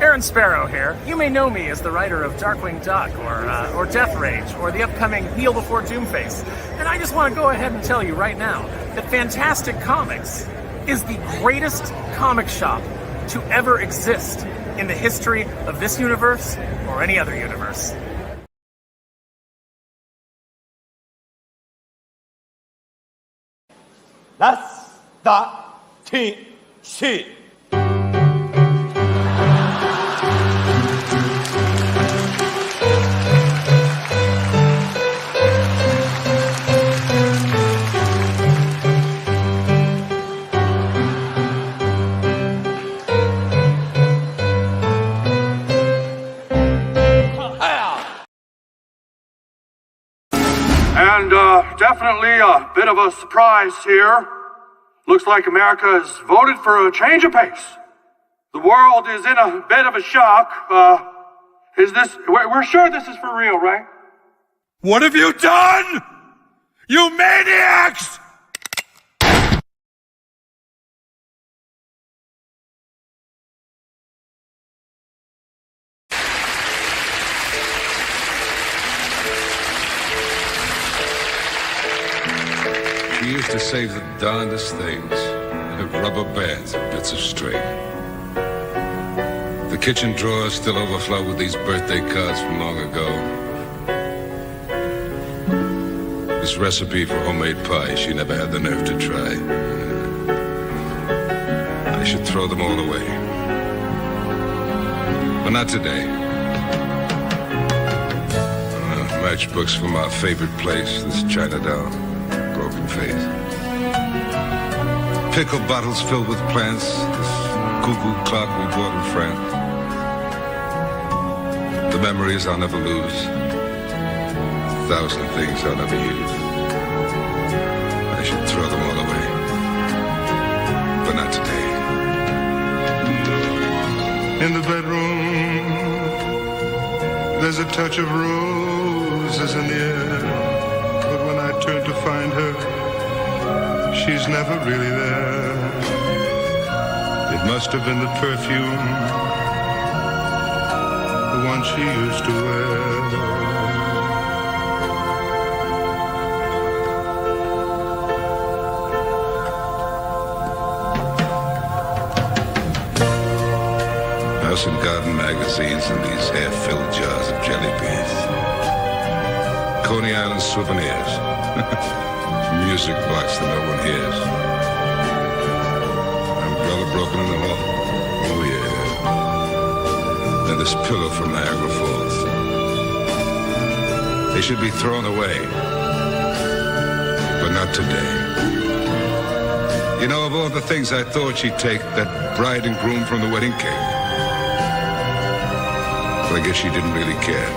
Aaron Sparrow here. You may know me as the writer of Darkwing Duck or Death Rage or the upcoming Kneel Before Doomface. And I just want to go ahead and tell you right now that Fantastic Comics is the greatest comic shop to ever exist in the history of this universe or any other universe. 나스다티시 And definitely a bit of a surprise here. Looks like America has voted for a change of pace. The world is in a bit of a shock. We're sure this is for real, right? What have you done? You maniacs! She used to save the darndest things out of rubber bands and bits of string. The kitchen drawers still overflow with these birthday cards from long ago. This recipe for homemade pie she never had the nerve to try. I should throw them all away. But not today. Matchbooks from our favorite place, this Chinatown. Broken face. Pickle bottles filled with plants. This cuckoo clock we bought in France. The memories I'll never lose. 1,000 things I'll never use. I should throw them all away. But not today. In the bedroom, there's a touch of roses in the air. But when I turn to find her, she's never really there. It must have been the perfume, the one she used to wear. House and Garden magazines and these half-filled jars of jelly beans. Coney Island souvenirs. Music box that no one hears. Umbrella broken in the hall. Oh yeah. And this pillow from Niagara Falls. They should be thrown away. But not today. You know, of all the things I thought she'd take, that bride and groom from the wedding cake. Well, I guess she didn't really care.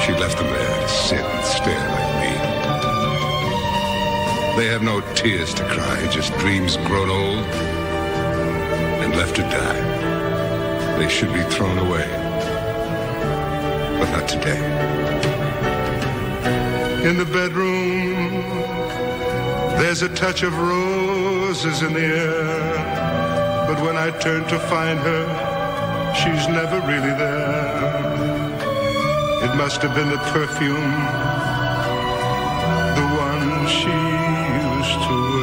She left them there to sit and stare like me. They have no tears to cry, just dreams grown old and left to die. They should be thrown away, but not today. In the bedroom, there's a touch of roses in the air. But when I turn to find her, she's never really there. It must have been the perfume, the one she used to wear.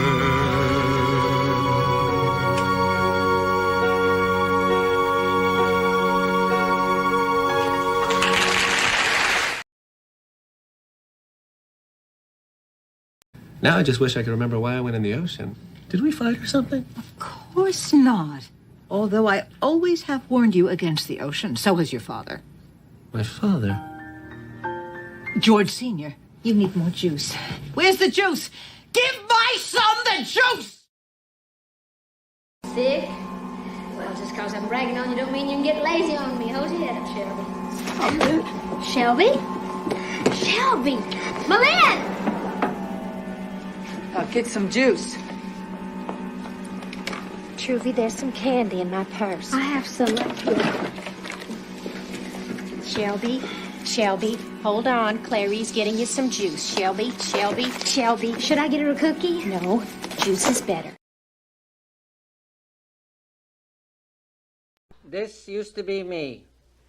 Now I just wish I could remember why I went in the ocean. Did we fight or something? Of course not. Although I always have warned you against the ocean. So has your father. My father? George Sr., you need more juice. Where's the juice? Give my son the juice! Sick? Well, just because I'm bragging on you don't mean you can get lazy on me. Hold your head up, Shelby. Shelby? Shelby! Malin! I'll get some juice. Truvy, there's some candy in my purse. I have some left here. Shelby, hold on. Clary's getting you some juice. Shelby. Should I get her a cookie? No, juice is better. This used to be me.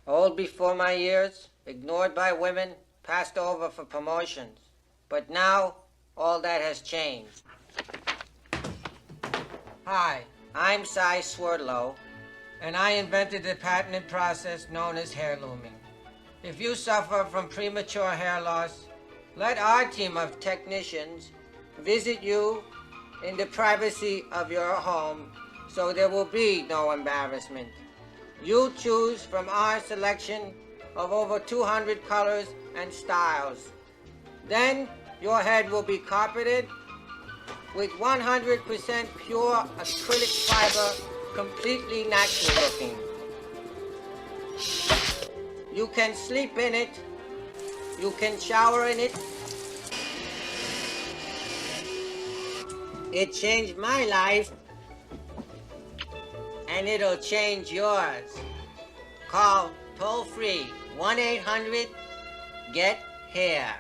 Old before my years, ignored by women, passed over for promotions. But now, all that has changed. Hi, I'm Cy Swerdlow, and I invented the patented process known as hair looming. If you suffer from premature hair loss, let our team of technicians visit you in the privacy of your home so there will be no embarrassment. You choose from our selection of over 200 colors and styles. Then your head will be carpeted with 100% pure acrylic fiber, completely natural looking. You can sleep in it, you can shower in it. It changed my life, and it'll change yours. Call toll-free 1-800-GET-HAIR.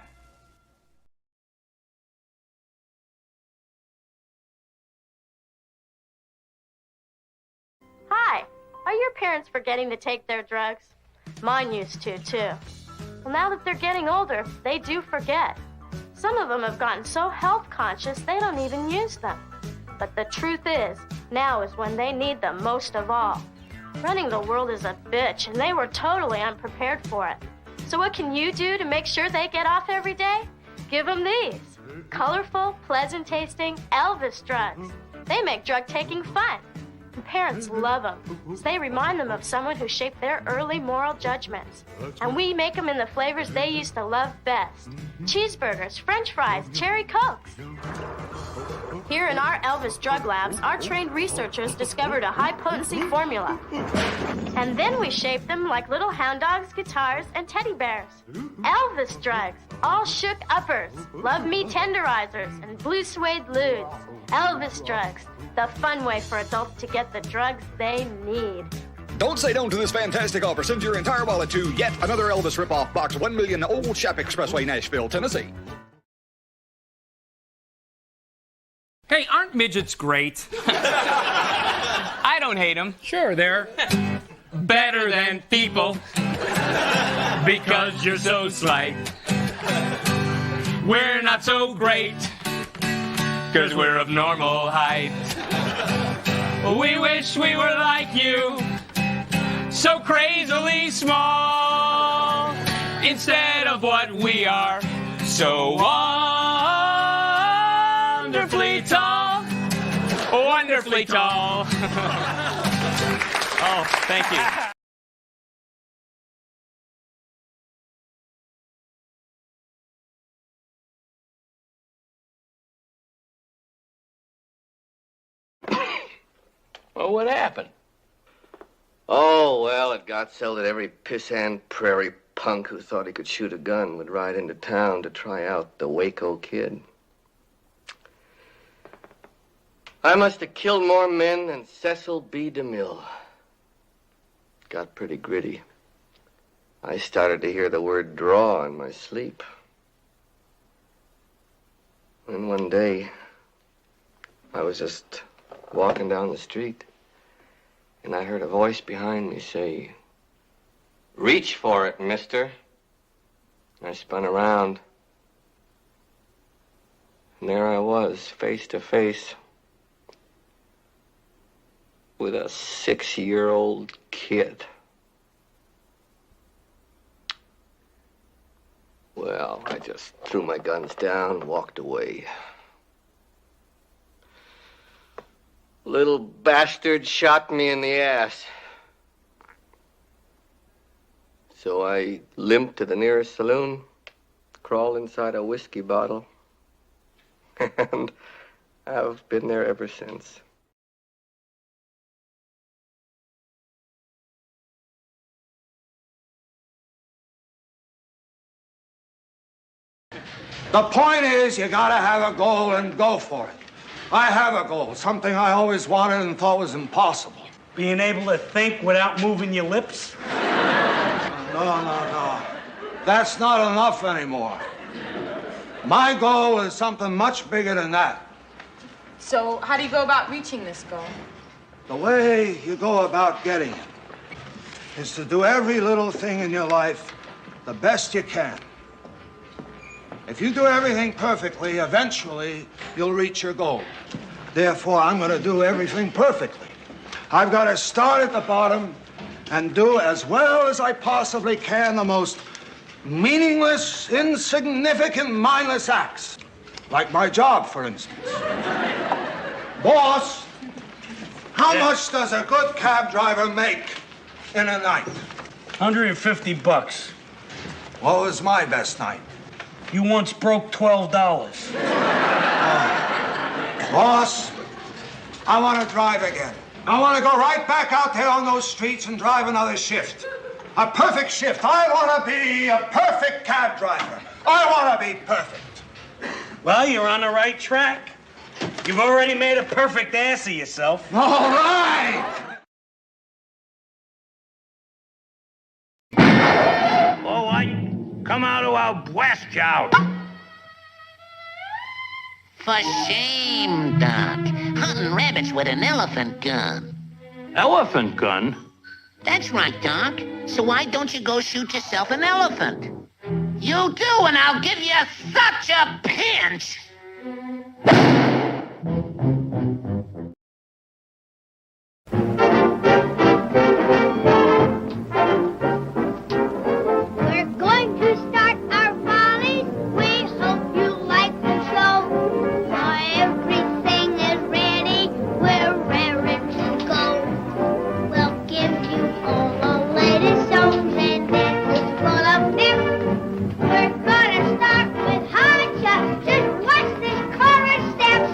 Hi, are your parents forgetting to take their drugs? Mine used to, too. Well, now that they're getting older, they do forget. Some of them have gotten so health conscious they don't even use them. But the truth is, now is when they need them most of all. Running the world is a bitch, and they were totally unprepared for it. So what can you do to make sure they get off every day? Give them these. Colorful, pleasant-tasting Elvis drugs. They make drug-taking fun. And parents love them, as they remind them of someone who shaped their early moral judgments. And we make them in the flavors they used to love best. Cheeseburgers, French fries, cherry Cokes. Here in our Elvis drug labs, our trained researchers discovered a high-potency formula. And then we shaped them like little hound dogs, guitars, and teddy bears. Elvis drugs, all shook uppers, love me tenderizers, and blue suede ludes. Elvis drugs, the fun way for adults to get the drugs they need. Don't say no to this fantastic offer. Send your entire wallet to yet another Elvis ripoff box, 1 million Old Shap Expressway, Nashville, Tennessee. Hey, aren't midgets great? I don't hate them. Sure, they're better than people because you're so slight. We're not so great because we're of normal height. We wish we were like you, so crazily small, instead of what we are, so wonderfully tall, wonderfully tall. Oh, thank you. Well, what happened? Oh, well, it got so that every pissant prairie punk who thought he could shoot a gun would ride into town to try out the Waco Kid. I must have killed more men than Cecil B. DeMille. It got pretty gritty. I started to hear the word draw in my sleep. And one day, I was just walking down the street, and I heard a voice behind me say, "Reach for it, mister." I spun around, and there I was, face to face with a 6-year-old kid. Well, I just threw my guns down and walked away. Little bastard shot me in the ass. So I limped to the nearest saloon, crawled inside a whiskey bottle, and I've been there ever since. The point is, you gotta have a goal and go for it. I have a goal, something I always wanted and thought was impossible. Being able to think without moving your lips? No. That's not enough anymore. My goal is something much bigger than that. So how do you go about reaching this goal? The way you go about getting it is to do every little thing in your life the best you can. If you do everything perfectly, eventually you'll reach your goal. Therefore, I'm going to do everything perfectly. I've got to start at the bottom and do as well as I possibly can the most meaningless, insignificant, mindless acts. Like my job, for instance. Boss, how much does a good cab driver make in a night? $150. What was my best night? You once broke $12. Boss, I want to drive again. I want to go right back out there on those streets and drive another shift. A perfect shift. I want to be a perfect cab driver. I want to be perfect. Well, you're on the right track. You've already made a perfect ass of yourself. All right! Oh, come out to our blast out. For shame, Doc. Hunting rabbits with an elephant gun. Elephant gun? That's right, Doc. So why don't you go shoot yourself an elephant? You do, and I'll give you such a pinch! We're going to start our volleys. We hope you like the show. Everything is ready. We're raring to go. We'll give you all the latest songs and dances full of pep. We're gonna start with high jump. Just watch this chorus steps.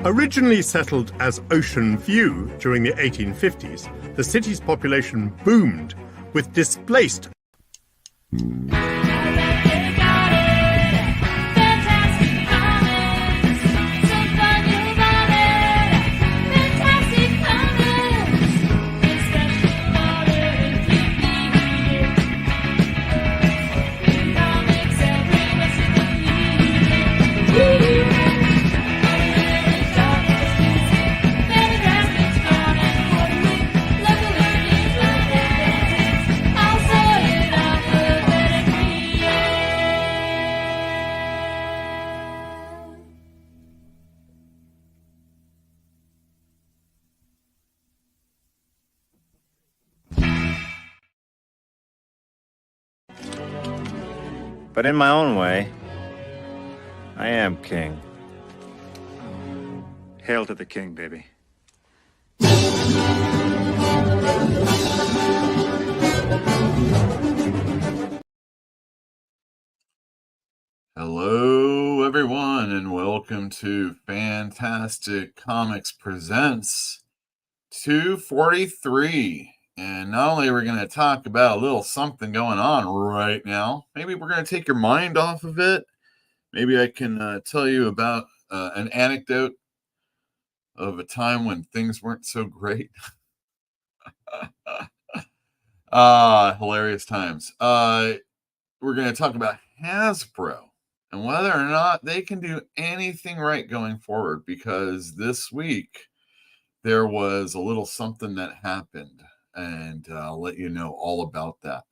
Originally settled as Ocean View during the 1850s, the city's population boomed with displaced But in my own way, I am king. Hail to the king, baby. Hello, everyone, and welcome to Fantastic Comics Presents 243. And not only are we going to talk about a little something going on right now, maybe we're going to take your mind off of it. Maybe I can tell you about an anecdote of a time when things weren't so great. Hilarious times. We're going to talk about Hasbro and whether or not they can do anything right going forward, because this week there was a little something that happened, and I'll let you know all about that.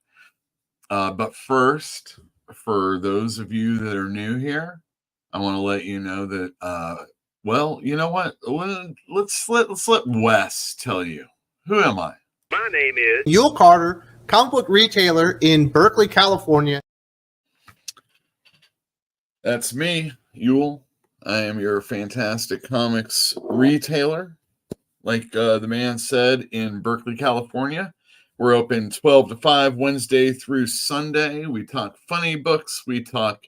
But first, for those of you that are new here, I want to let you know that, well, you know what? Let's let Wes tell you. Who am I? My name is Yule Carter, comic book retailer in Berkeley, California. That's me, Yule. I am your Fantastic Comics retailer. Like the man said, in Berkeley, California. We're open 12 to 5, Wednesday through Sunday. We talk funny books. We talk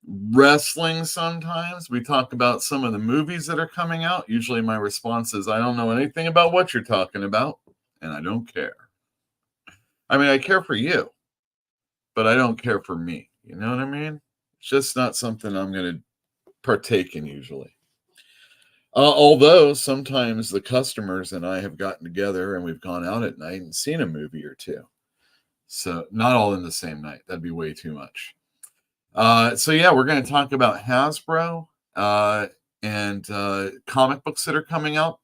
wrestling sometimes. We talk about some of the movies that are coming out. Usually my response is, I don't know anything about what you're talking about, and I don't care. I mean, I care for you, but I don't care for me. You know what I mean? It's just not something I'm going to partake in usually. Although sometimes the customers and I have gotten together and we've gone out at night and seen a movie or two. So not all in the same night. That'd be way too much. So yeah, we're going to talk about Hasbro and comic books that are coming out.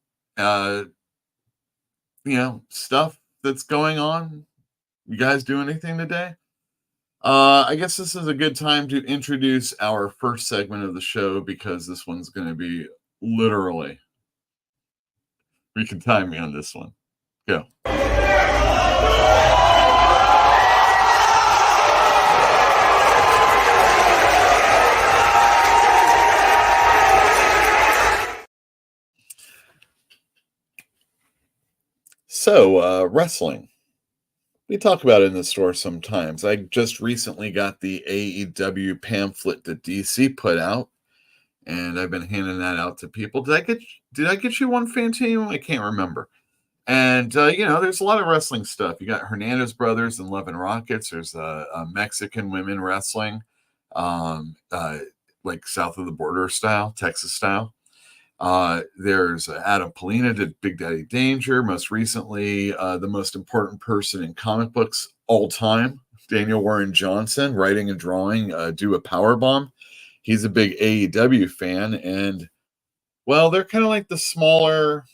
Stuff that's going on. You guys do anything today? I guess this is a good time to introduce our first segment of the show because this one's going to be literally. You can time me on this one. Go. So, wrestling. We talk about it in the store sometimes. I just recently got the AEW pamphlet that DC put out, and I've been handing that out to people. Did I get you one, Fantino? I can't remember. And there's a lot of wrestling stuff. You got Hernandez Brothers and Love and Rockets. There's a Mexican women wrestling, like south of the border style, Texas style. There's Adam Polina did Big Daddy Danger. Most recently, the most important person in comic books all time, Daniel Warren Johnson, writing and drawing, do a power bomb. He's a big AEW fan, and well, they're kind of like the smaller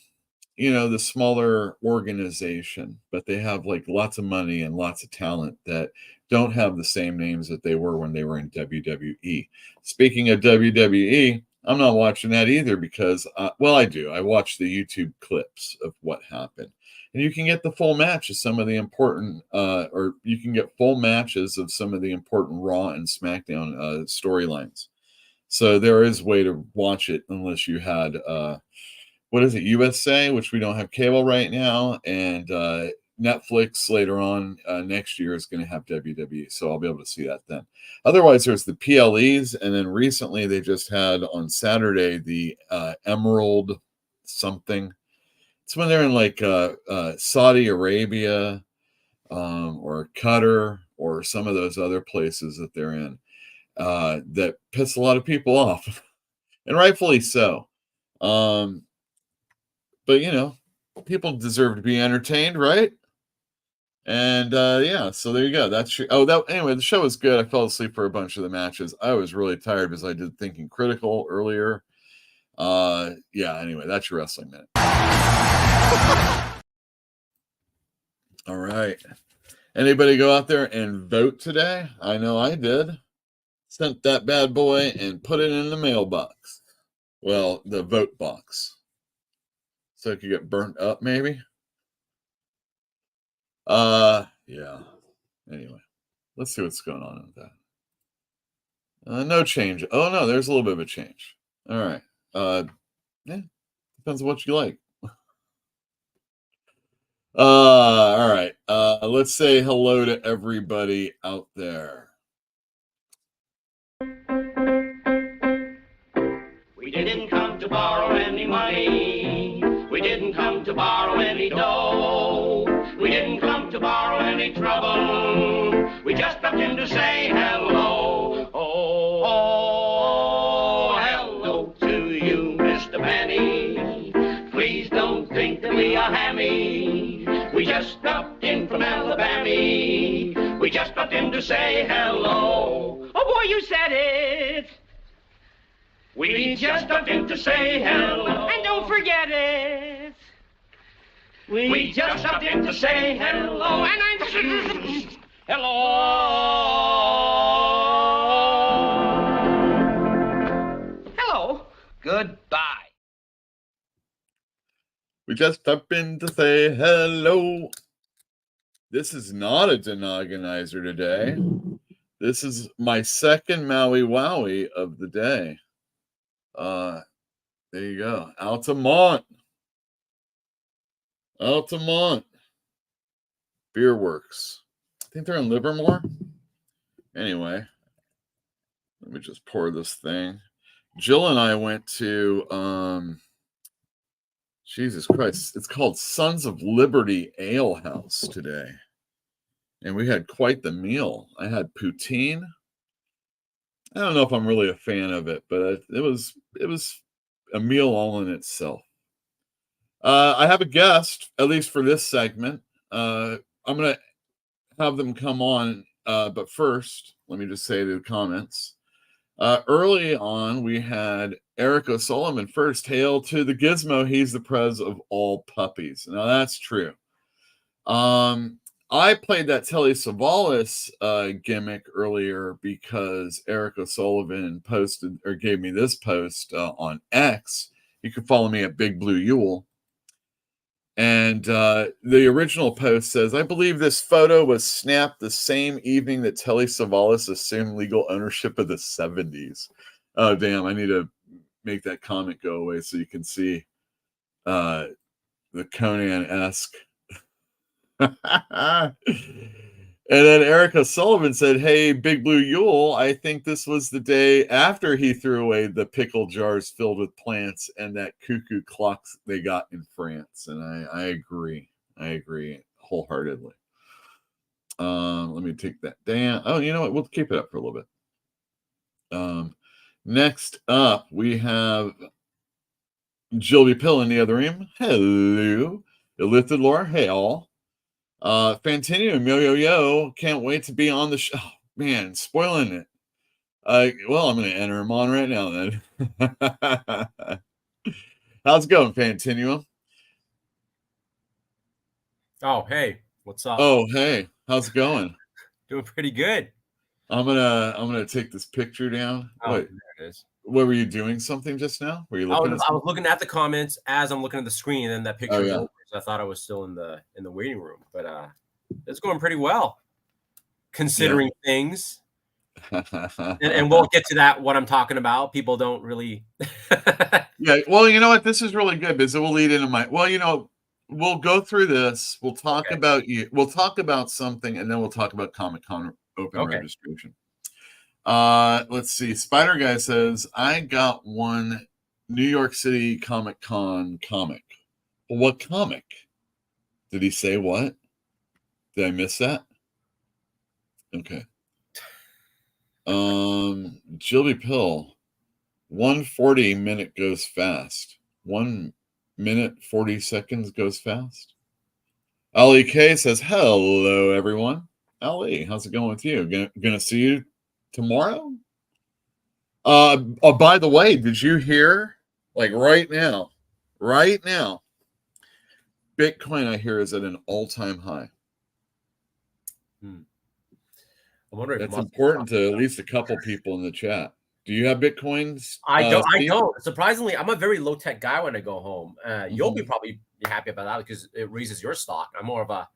organization, but they have like lots of money and lots of talent that don't have the same names that they were when they were in WWE. Speaking of WWE, I'm not watching that either because, I do. I watch the YouTube clips of what happened. And you can get the full match of some of the important, or you can get full matches of some of the important Raw and SmackDown storylines. So there is a way to watch it unless you had, what is it, USA, which we don't have cable right now, and Netflix later on next year is going to have WWE, so I'll be able to see that then. Otherwise, there's the PLEs, and then recently they just had on Saturday the Emerald something. It's when they're in like Saudi Arabia or Qatar or some of those other places that they're in that piss a lot of people off, and rightfully so. But people deserve to be entertained, right? And so there you go. Anyway, the show was good. I fell asleep for a bunch of the matches. I was really tired because I did Thinking Critical earlier. Anyway, that's your Wrestling Minute. All right. Anybody go out there and vote today? I know I did. Sent that bad boy and put it in the mailbox. Well, the vote box. So it could get burnt up, maybe. Yeah. Anyway, let's see what's going on with that. No change. Oh no, there's a little bit of a change. All right. Depends on what you like. All right. Let's say hello to everybody out there. We didn't come to borrow any money. We didn't come to borrow any dough. We didn't come to borrow any trouble. We just stopped in to say hello. Oh, hello to you, Mr. Penny. Please don't think that we are hammy. We just stopped in from Alabama. We just stopped in to say hello. Oh, boy, you said it. We just stopped in to say hello. And don't forget it. We just stopped in to say hello. And I'm... hello. Hello. Goodbye. We just stopped in to say hello. This is not a denogonizer today. This is my second Maui Wowie of the day. There you go. Altamont. Beer Works. I think they're in Livermore. Anyway, let me just pour this thing. Jill and I went to Jesus Christ, it's called Sons of Liberty Ale House today. And we had quite the meal. I had poutine. I don't know if I'm really a fan of it, but it was a meal all in itself. I have a guest, at least for this segment. I'm going to have them come on, but first, let me just say the comments. Early on, we had Eric O'Sullivan first. Hail to the Gizmo. He's the prez of all puppies. Now, that's true. I played that Telly Savalas gimmick earlier because Eric O'Sullivan posted or gave me this post on X. You can follow me at Big Blue Yule. And the original post says, I believe this photo was snapped the same evening that Telly Savalas assumed legal ownership of the 70s. Oh, damn. I need to make that comment go away so you can see the Conan-esque. And then Eric O'Sullivan said, hey, Big Blue Yule, I think this was the day after he threw away the pickle jars filled with plants and that cuckoo clocks they got in France. And I agree. I agree wholeheartedly. Let me take that down. Oh, you know what? We'll keep it up for a little bit. Next up, we have Jilby Pill in the other room. Hello. Illithid Laura. Hey, all. Fantinium, yo, can't wait to be on the show. Oh, man, spoiling it. Well, I'm going to enter him on right now then. How's it going, Fantinium? Oh, hey, what's up? Oh, hey, how's it going? Doing pretty good. I'm gonna take this picture down. Oh, Wait, there it is. What were you doing? Something just now? Were you looking? I was looking at the comments as I'm looking at the screen, and then that picture. Oh, yeah. Was over, so I thought I was still in the waiting room, but it's going pretty well, considering things. and we'll get to that. What I'm talking about, people don't really. Yeah, well, you know what? This is really good because it will lead into my. Well, you know, we'll go through this. We'll talk about you. We'll talk about something, and then we'll talk about Comic-Con open registration. Let's see. Spider Guy says, I got one New York City Comic-Con comic. Well, what comic? Did he say what? Did I miss that? Okay. Jilby Pill. 140 minute goes fast. 1 minute 40 seconds goes fast. Ali K says, hello, everyone. Ali, how's it going with you? Gonna see you tomorrow? Oh, by the way, did you hear? Like right now, Bitcoin, I hear, is at an all-time high. I'm wondering. That's important to at least a couple people in the chat. Do you have Bitcoins? I don't. I don't. Surprisingly, I'm a very low-tech guy when I go home. You'll be probably happy about that because it raises your stock. I'm more of a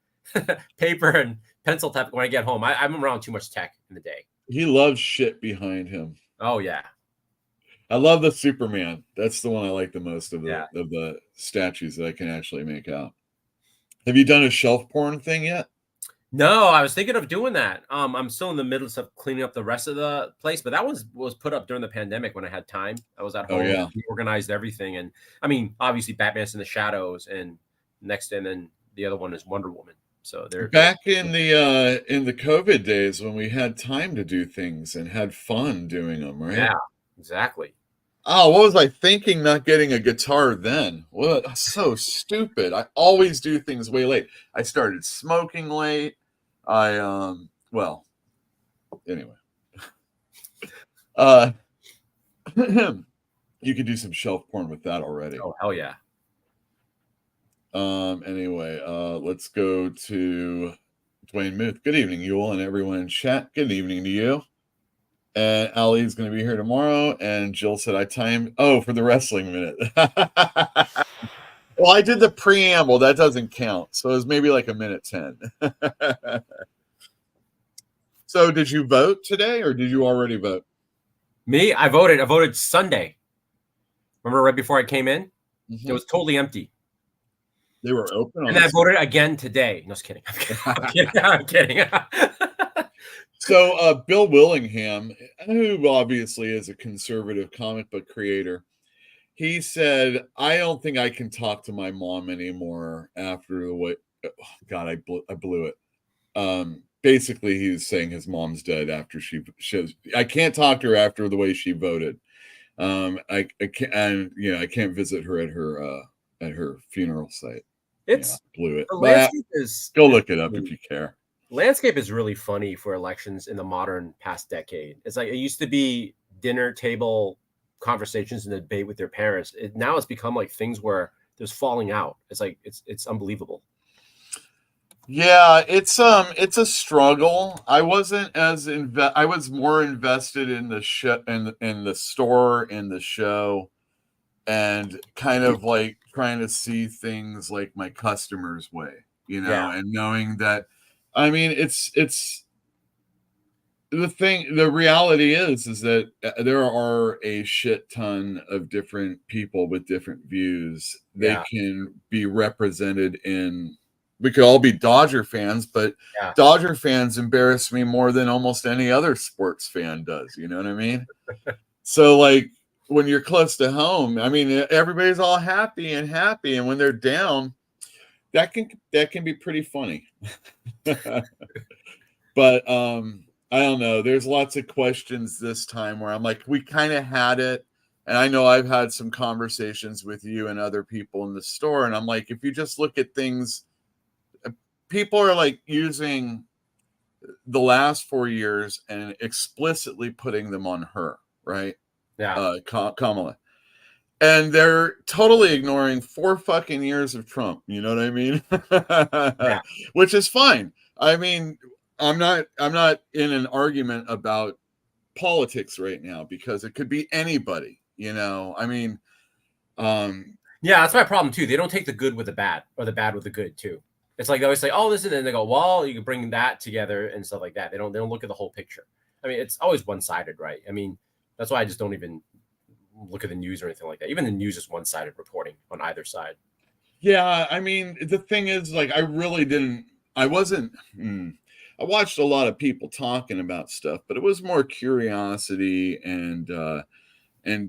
paper and pencil type when I get home. I'm around too much tech in the day. He loves shit behind him. Oh yeah. I love the Superman. That's the one I like the most of the statues that I can actually make out. Have you done a shelf porn thing yet? No, I was thinking of doing that. I'm still in the middle of cleaning up the rest of the place, but that was put up during the pandemic when I had time. I was at home, organized everything, and I mean, obviously, Batman's in the shadows, and then the other one is Wonder Woman. So they're back in the COVID days when we had time to do things and had fun doing them, right? Yeah, exactly. Oh, what was I thinking? Not getting a guitar then? What? So stupid. I always do things way late. I started smoking late. Well, anyway. You could do some shelf porn with that already. Oh, hell yeah. Anyway, let's go to Dwayne Muth. Good evening, Yule, and everyone in chat. Good evening to you. And Ali is going to be here tomorrow. And Jill said, I timed, for the wrestling minute. Well, I did the preamble. That doesn't count. So it was maybe like a minute 10. So did you vote today or did you already vote? Me? I voted. I voted Sunday. Remember right before I came in? It was totally empty. They were open. And I voted again today. No, just kidding. I'm kidding. So Bill Willingham, who obviously is a conservative comic book creator, he said, I don't think I can talk to my mom anymore after the way. Oh, God, I blew it. Basically, he was saying his mom's dead after she I can't talk to her after the way she voted. I can't, and I can't visit her at her funeral site. It's blew it. the But landscape is go look it up if you care. Landscape is really funny for elections in the modern past decade. It's like it used to be dinner table conversations and debate with your parents. Now it's become like things where there's falling out. It's like it's unbelievable. Yeah, it's a struggle. I wasn't as I was more invested in the show in the store, in the show, and kind of like trying to see things like my customers' way, Yeah. and knowing that, I mean, it's the reality is that there are a shit ton of different people with different views. They Yeah. can be represented in, we could all be Dodger fans, but Yeah. Dodger fans embarrass me more than almost any other sports fan does. You know what I mean? So like when you're close to home, I mean, everybody's all happy, and when they're down, that can be pretty funny. But I don't know. There's lots of questions this time where I'm like, we kind of had it. And I know I've had some conversations with you and other people in the store. And I'm like, if you just look at things, people are like using the last 4 years and explicitly putting them on her, right? Yeah. Kamala. And they're totally ignoring 4 fucking years of Trump. You know what I mean? Yeah. Which is fine. I mean, I'm not in an argument about politics right now because it could be anybody, I mean, yeah, that's my problem too. They don't take the good with the bad or the bad with the good too. It's like they always say, "Oh, this," and they go, "Well, you can bring that together and stuff like that." They don't look at the whole picture. I mean, it's always one-sided, right? I mean, that's why I just don't even look at the news or anything like that. Even the news is one-sided reporting on either side. Yeah, I mean, the thing is, like, I watched a lot of people talking about stuff, but it was more curiosity and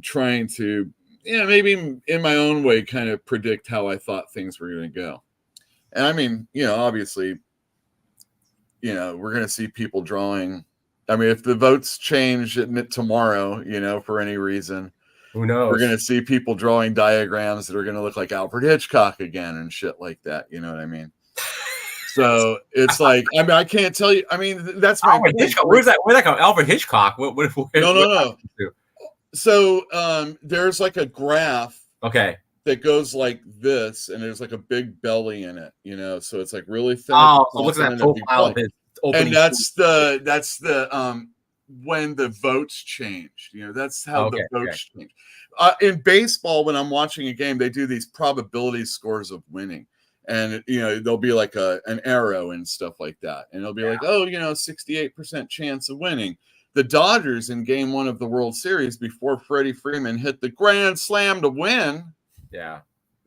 trying to, maybe in my own way, kind of predict how I thought things were going to go. And I mean, obviously, we're going to see people drawing. I mean, if the votes change tomorrow, for any reason, who knows? We're going to see people drawing diagrams that are going to look like Alfred Hitchcock again and shit like that. You know what I mean? So it's like, I mean, I can't tell you. I mean, that's my Alfred Hitchcock. Where's that? Where'd that come? Alfred Hitchcock. No. So there's like a graph. Okay. That goes like this, and there's like a big belly in it, so it's like really thin. Oh, so look at that profile. And that's the when the votes changed. That's how the votes change. In baseball, when I'm watching a game, they do these probability scores of winning. And, there'll be like an arrow and stuff like that. And it'll be like, 68% chance of winning. The Dodgers in game 1 of the World Series, before Freddie Freeman hit the grand slam to win,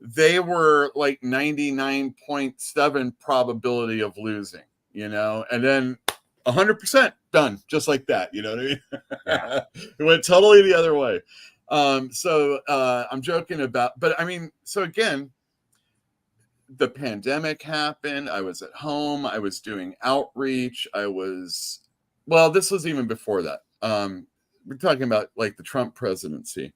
they were like 99.7 probability of losing, and then 100% done just like that. You know what I mean? Yeah. It went totally the other way. So I'm joking about, but I mean, so again, the pandemic happened. I was at home. I was doing outreach. This was even before that. We're talking about like the Trump presidency.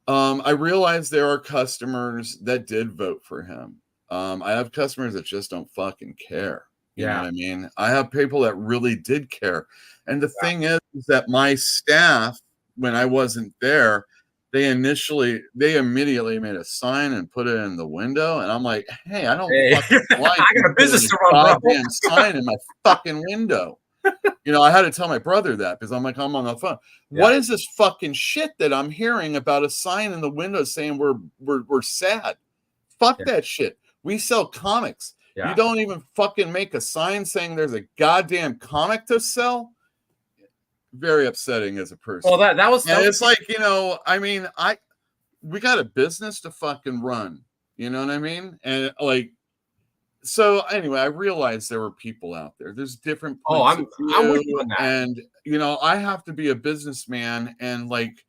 I realized there are customers that did vote for him. I have customers that just don't fucking care. You know what I mean? I have people that really did care. And the thing is that my staff, when I wasn't there, they immediately made a sign and put it in the window. And I'm like, hey, I don't fucking like I got a business to run, goddamn sign in my fucking window. I had to tell my brother that because I'm like, I'm on the phone. Yeah. What is this fucking shit that I'm hearing about a sign in the window saying we're sad? Fuck that shit. We sell comics. Yeah. You don't even fucking make a sign saying there's a goddamn comic to sell. Very upsetting as a person. Well, that was. And it's like, I mean, we got a business to fucking run. You know what I mean? And like. So anyway, I realized there were people out there. There's different. I'm with you on that. And I have to be a businessman, and like,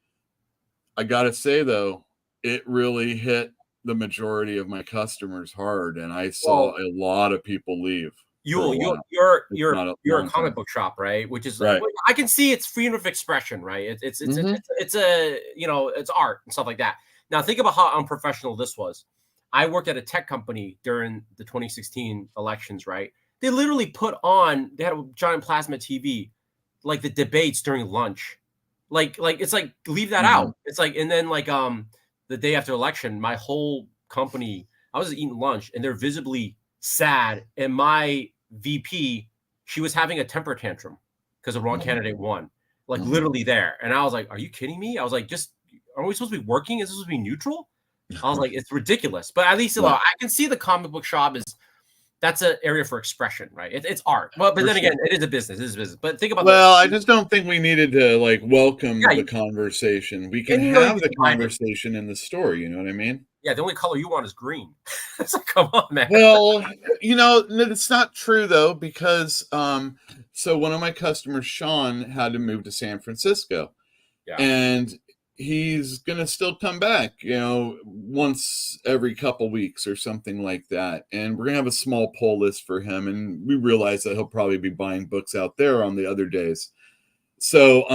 I gotta say though, it really hit the majority of my customers hard, and I saw a lot of people leave. You're a comic book shop, right? Which is Right. I can see it's freedom of expression, right? It's a it's art and stuff like that. Now think about how unprofessional this was. I worked at a tech company during the 2016 elections, right? They literally they had a giant plasma TV, like the debates during lunch. Like it's like leave that out. It's like, and then like the day after election, my whole company, I was eating lunch and they're visibly sad. And my VP, she was having a temper tantrum because the wrong candidate won. Like literally there. And I was like, are you kidding me? I was like, are we supposed to be working? Is this supposed to be neutral? I was like, it's ridiculous. But at least I can see the comic book shop that's an area for expression, right? It's art. Well, but then again, it is a business. It is a business. But think about I just don't think we needed to like welcome the conversation. We can have the conversation in the store. You know what I mean? Yeah, the only color you want is green. It's like, come on, man. Well, it's not true though, because so one of my customers, Sean, had to move to San Francisco, and he's gonna still come back, once every couple weeks or something like that. And we're gonna have a small pull list for him, and we realize that he'll probably be buying books out there on the other days. So,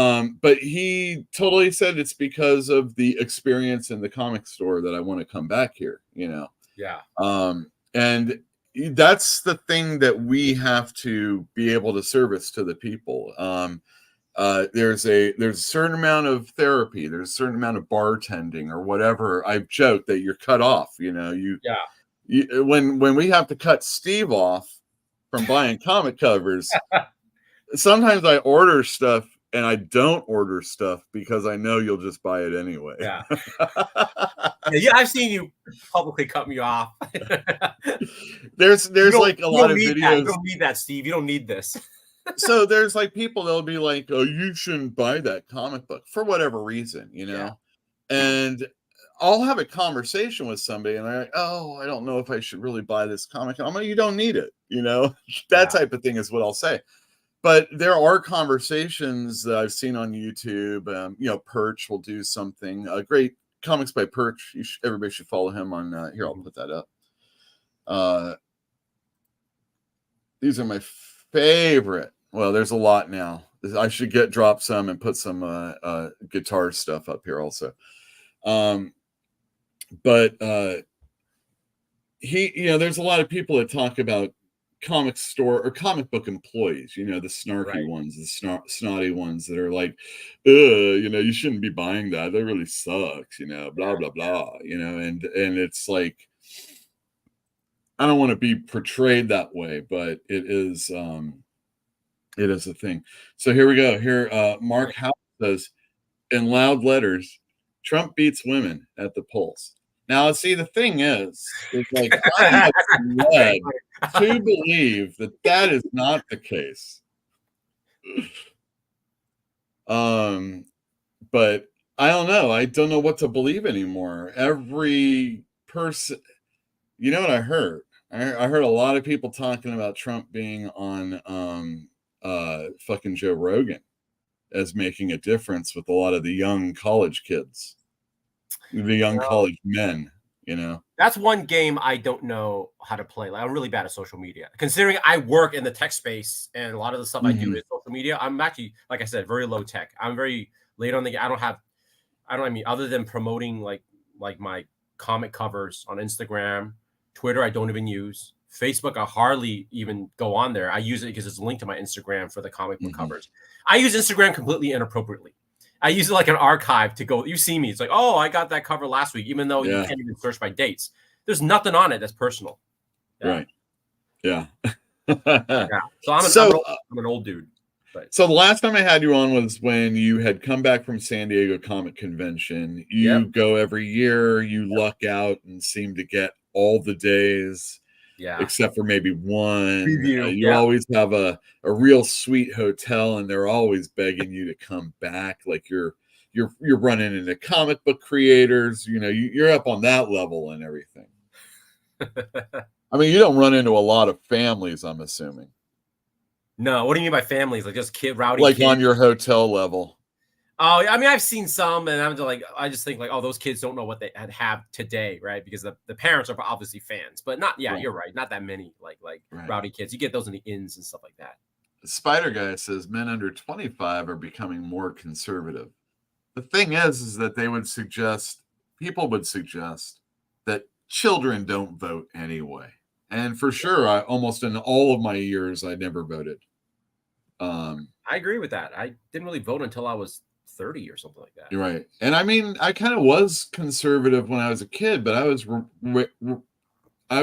but he totally said it's because of the experience in the comic store that I want to come back here, Yeah. And that's the thing that we have to be able to service to the people. There's a certain amount of therapy, there's a certain amount of bartending or whatever. I've joked that you're cut off, when we have to cut Steve off from buying comic covers, sometimes I order stuff and I don't order stuff because I know you'll just buy it anyway. Yeah. I've seen you publicly cut me off. There's like a lot of videos. You don't need that, Steve. You don't need this. So there's like people that'll be like, oh, you shouldn't buy that comic book for whatever reason, and I'll have a conversation with somebody and they're like, oh, I don't know if I should really buy this comic. I'm like, you don't need it, that type of thing is what I'll say. But there are conversations that I've seen on YouTube. Perch will do something. Great Comics by Perch. Everybody should follow him on here. I'll put that up. These are my favorite. Well, there's a lot now. I should drop some and put some guitar stuff up here also. But there's a lot of people that talk about comic store or comic book employees, the snarky ones, the snotty ones that are like, you shouldn't be buying that. That really sucks, blah, blah, blah, and it's like, I don't want to be portrayed that way, but it is a thing. So here we go. Here, Mark House says in loud letters, Trump beats women at the polls. Now, see, the thing is like I have led to believe that is not the case. But I don't know. I don't know what to believe anymore. Every person, you know what I heard? I heard a lot of people talking about Trump being on fucking Joe Rogan as making a difference with a lot of the young college kids. The young college men, That's one game I don't know how to play. Like, I'm really bad at social media. Considering I work in the tech space and a lot of the stuff I do is social media, I'm actually, like I said, very low tech. I'm very late on the. Other than promoting like my comic covers on Instagram, Twitter, I don't even use. Facebook, I hardly even go on there. I use it because it's linked to my Instagram for the comic book covers. I use Instagram completely inappropriately. I use it like an archive to go. You see me. It's like, oh, I got that cover last week, even though you can't even search by dates. There's nothing on it that's personal. Right. Yeah. So I'm an old dude. But. So the last time I had you on was when you had come back from San Diego Comic Convention. You go every year. You luck out and seem to get all the days. Yeah. Except for maybe one. You always have a real sweet hotel, and they're always begging you to come back. Like you're running into comic book creators. You're up on that level and everything. I mean, you don't run into a lot of families, I'm assuming. No, what do you mean by families? Like just rowdy like kids? On your hotel level. Oh, I mean, I've seen some, and I just think like, oh, those kids don't know what they have today, right? Because the parents are obviously fans, but not. Yeah, Right. you're right. Not that many like Right. rowdy kids. You get those in the inns and stuff like that. Spider Guy says men under 25 are becoming more conservative. The thing is that people would suggest that children don't vote anyway. And for sure, almost in all of my years, I never voted. I agree with that. I didn't really vote until I was 30 or something like that. You're right. And I mean, I kind of was conservative when I was a kid, but I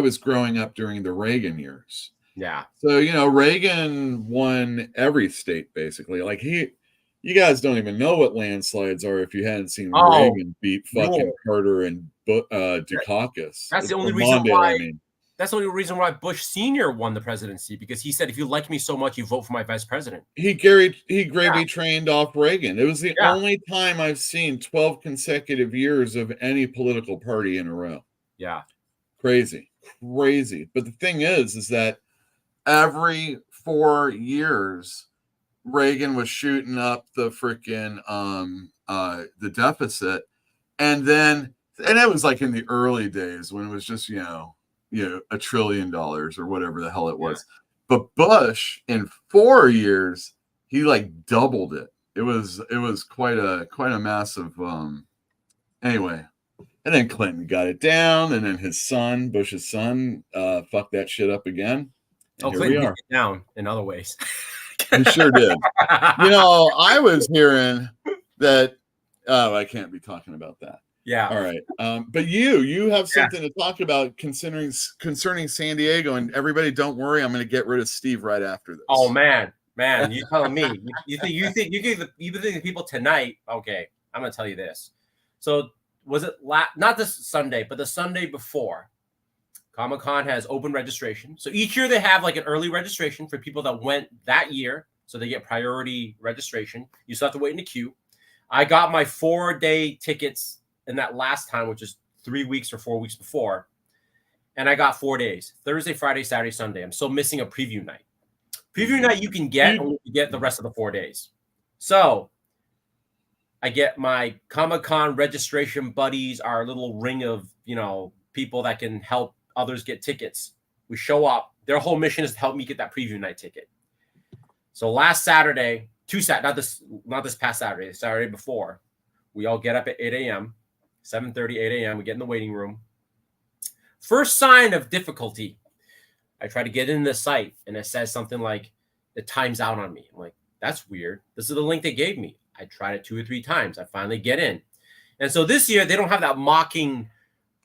was growing up during the Reagan years. Yeah. So, Reagan won every state basically. Like you guys don't even know what landslides are if you hadn't seen Reagan beat fucking Carter and Dukakis. That's the only reason why. That's the only reason why Bush Sr. won the presidency, because he said, if you like me so much, you vote for my vice president. He gravy trained off Reagan. It was the only time I've seen 12 consecutive years of any political party in a row. Yeah. Crazy. But the thing is that every 4 years, Reagan was shooting up the freaking the deficit. And it was like in the early days when it was just, $1 trillion or whatever the hell it was. But Bush in 4 years, he like doubled it. It was quite a massive anyway. And then Clinton got it down, and then Bush's son, fucked that shit up again. And Clinton did it down in other ways. He sure did. I was hearing that. Oh, I can't be talking about that. Yeah. All right. But you have something to talk about concerning San Diego, and everybody, don't worry, I'm going to get rid of Steve right after this. Oh man, you telling me? You think the people tonight? Okay, I'm going to tell you this. So was it not this Sunday, but the Sunday before? Comic-Con has open registration. So each year they have like an early registration for people that went that year, so they get priority registration. You still have to wait in the queue. I got my 4-day tickets in that last time, which is 3 weeks or 4 weeks before. And I got 4 days, Thursday, Friday, Saturday, Sunday. I'm still missing a preview night. Preview night you can get, or you get the rest of the 4 days. So I get my Comic-Con registration buddies, our little ring of, people that can help others get tickets. We show up. Their whole mission is to help me get that preview night ticket. So last Saturday, not this past Saturday, the Saturday before, we all get up at 8 a.m., 7:30, 8 a.m. We get in the waiting room. First sign of difficulty, I try to get in the site, and it says something like, it times out on me. I'm like, that's weird. This is the link they gave me. I tried it 2 or 3 times. I finally get in. And so this year, they don't have that mocking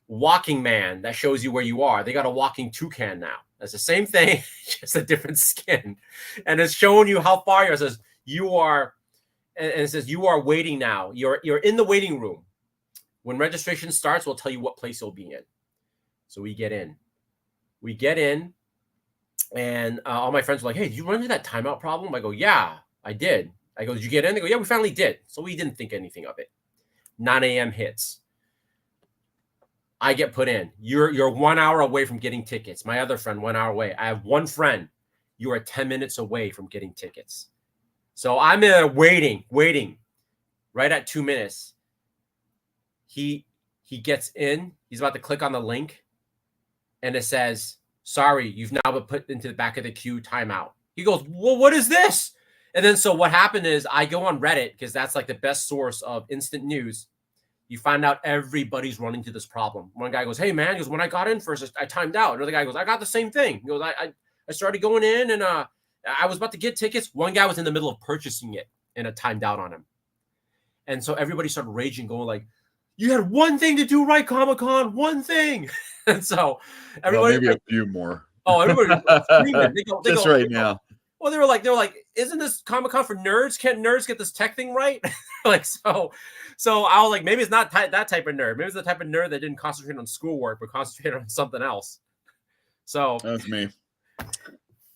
walking man that shows you where you are. They got a walking toucan now. That's the same thing, just a different skin. And it's showing you how far you are. It says, you are, and it says, you are waiting now. You're in the waiting room. When registration starts, we'll tell you what place you'll be in. So we get in. And all my friends were like, hey, did you run into that timeout problem? I go, yeah, I did. I go, did you get in? They go, yeah, we finally did. So we didn't think anything of it. 9 a.m. hits. I get put in. You're 1 hour away from getting tickets. My other friend, 1 hour away. I have one friend. You are 10 minutes away from getting tickets. So I'm waiting, right at 2 minutes. He gets in. He's about to click on the link, and it says, sorry, you've now been put into the back of the queue, timeout. He goes, well, what is this? And then so what happened is I go on Reddit, because that's like the best source of instant news. You find out everybody's running into this problem. One guy goes, hey, man, he goes, when I got in first, I timed out. Another guy goes, I got the same thing. He goes, I started going in, and I was about to get tickets. One guy was in the middle of purchasing it, and it timed out on him. And so everybody started raging, going like, you had one thing to do right, Comic-Con, one thing. And so everybody, maybe a few more. Oh, everybody screaming. Just right now. Well, they were like, isn't this Comic-Con for nerds? Can't nerds get this tech thing right? So I was like, maybe it's not that type of nerd. Maybe it's the type of nerd that didn't concentrate on schoolwork, but concentrated on something else. So that's me.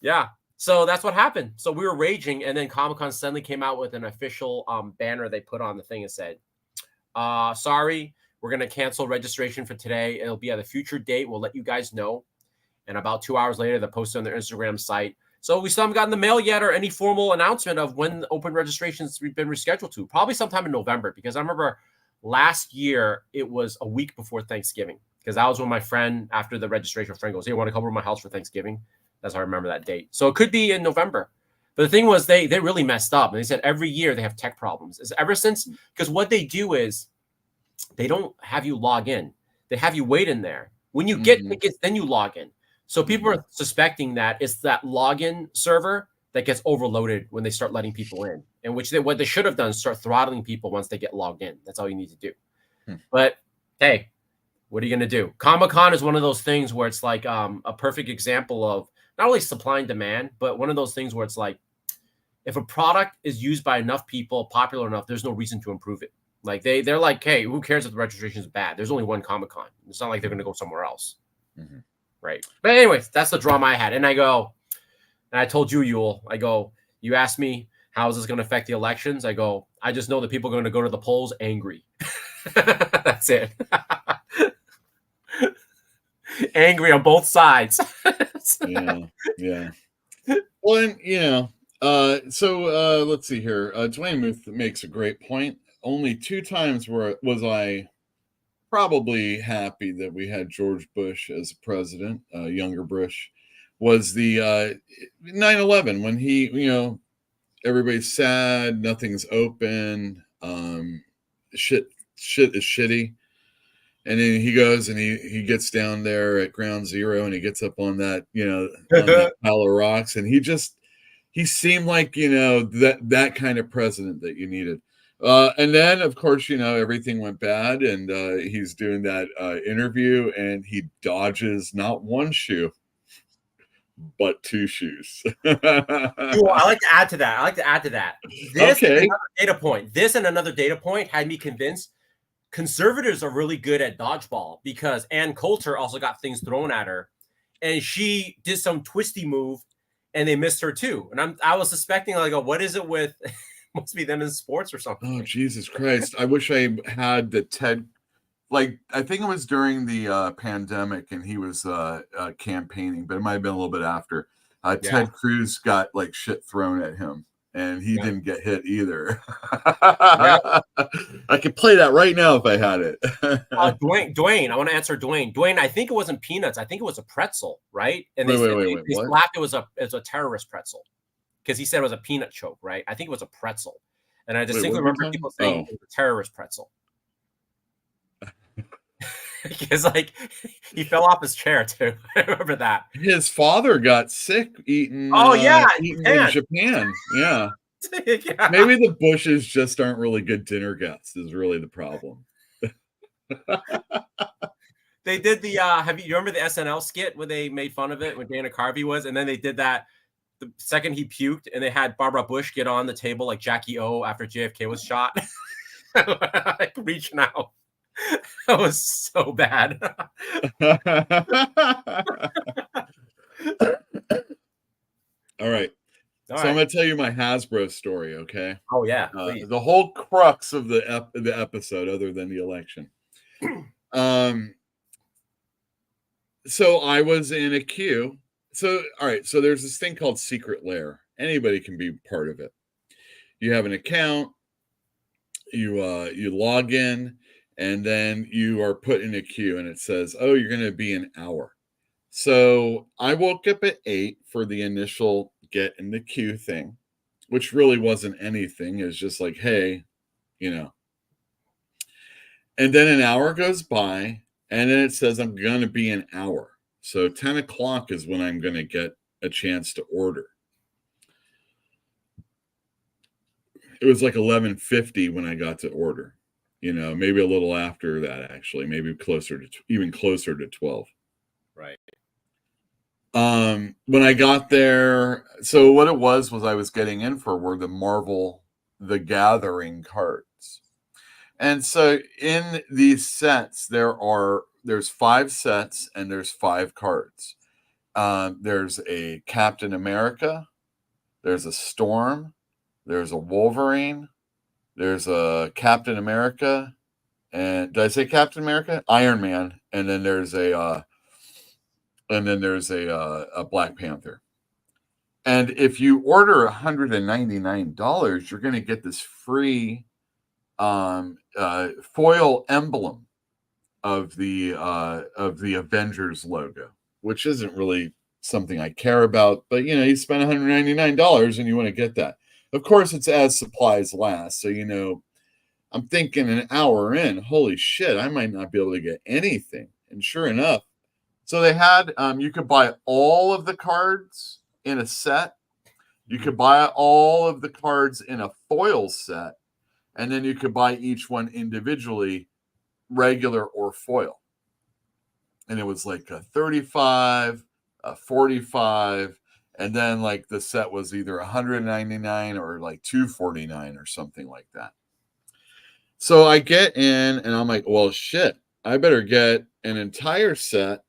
Yeah. So that's what happened. So we were raging, and then Comic-Con suddenly came out with an official banner they put on the thing and said, sorry, we're going to cancel registration for today. It'll be at a future date. We'll let you guys know. And about 2 hours later, they posted on their Instagram site, So we still haven't gotten the mail yet or any formal announcement of when open registrations have been rescheduled to. Probably sometime in November, because I remember last year it was a week before Thanksgiving, because that was when my friend, after the registration, friend goes, "Hey, want to come over to my house for Thanksgiving?" That's how I remember that date. So it could be in November. But the thing was, they really messed up. And they said every year they have tech problems. It's ever since, because what they do is they don't have you log in. They have you wait in there. When you get tickets, then you log in. So people are suspecting that it's that login server that gets overloaded when they start letting people in. And what they should have done is start throttling people once they get logged in. That's all you need to do. But hey, what are you going to do? Comic-Con is one of those things where it's like a perfect example of not only supply and demand, but one of those things where it's like, if a product is used by enough people, popular enough, there's no reason to improve it. Like they're like, hey, who cares if the registration is bad? There's only one Comic-Con. It's not like they're going to go somewhere else. Right. But anyways, that's the drama I had. And I told you, Yul, I go, you asked me, how is this going to affect the elections? I go, I just know that people are going to go to the polls angry. That's it. Angry on both sides. Yeah. Well, and let's see here. Dwayne Muth makes a great point. Only 2 times was I probably happy that we had George Bush as president, younger Bush, was the 9/11 when he, everybody's sad, nothing's open, shit is shitty. And then he goes and he gets down there at ground zero and he gets up on that, on that pile of rocks. And he seemed like, that kind of president that you needed. And then, of course, everything went bad and he's doing that interview and he dodges not one shoe, but 2 shoes. Cool. I like to add to that. This and another data point. This and another data point had me convinced conservatives are really good at dodgeball, because Ann Coulter also got things thrown at her and she did some twisty move and they missed her too. And I was suspecting, like, what is it with must be them in sports or something. Oh, Jesus Christ. I wish I had the Ted, like, I think it was during the pandemic and he was campaigning, but it might have been a little bit after. Ted Cruz got like shit thrown at him and he didn't get hit either. I could play that right now if I had it. Dwayne, I want to answer Dwayne. Dwayne, I think it wasn't peanuts. I think it was a pretzel, right? And they slapped it was a terrorist pretzel, because he said it was a peanut choke, right? I think it was a pretzel. And I distinctly remember people saying it was a terrorist pretzel. Because like he fell off his chair too. I remember that. His father got sick eating. Eating in Japan. Yeah. Maybe the Bushes just aren't really good dinner guests. Is really the problem. They did the. You remember the SNL skit where they made fun of it when Dana Carvey was, and then they did that the second he puked, and they had Barbara Bush get on the table like Jackie O after JFK was shot, like reaching out. That was so bad. All right. So I'm going to tell you my Hasbro story, okay? Oh, yeah. The whole crux of the episode, other than the election. So I was in a queue. So, all right. So there's this thing called Secret Lair. Anybody can be part of it. You have an account. You log in. And then you are put in a queue and it says, oh, you're going to be an hour. So I woke up at 8 for the initial get in the queue thing, which really wasn't anything. It was just like, hey, And then an hour goes by and then it says I'm going to be an hour. So 10 o'clock is when I'm going to get a chance to order. It was like 11:50 when I got to order. Maybe a little after that, actually, maybe even closer to 12. Right. When I got there, so what it was I was getting in for were the Marvel, the Gathering cards. And so in these sets, there's 5 sets and there's 5 cards. There's a Captain America, there's a Storm, there's a Wolverine, there's a Captain America, and did I say Captain America? Iron Man, and then there's a Black Panther. And if you order $199, you're going to get this free foil emblem of the Avengers logo, which isn't really something I care about, but you spend $199 and you want to get that. Of course, it's as supplies last. So I'm thinking an hour in, holy shit, I might not be able to get anything. And sure enough, so they had you could buy all of the cards in a set. You could buy all of the cards in a foil set, and then you could buy each one individually, regular or foil. And it was like a 35, a 45, and then like the set was either 199 or like 249 or something like that. So I get in and I'm like, well, shit, I better get an entire set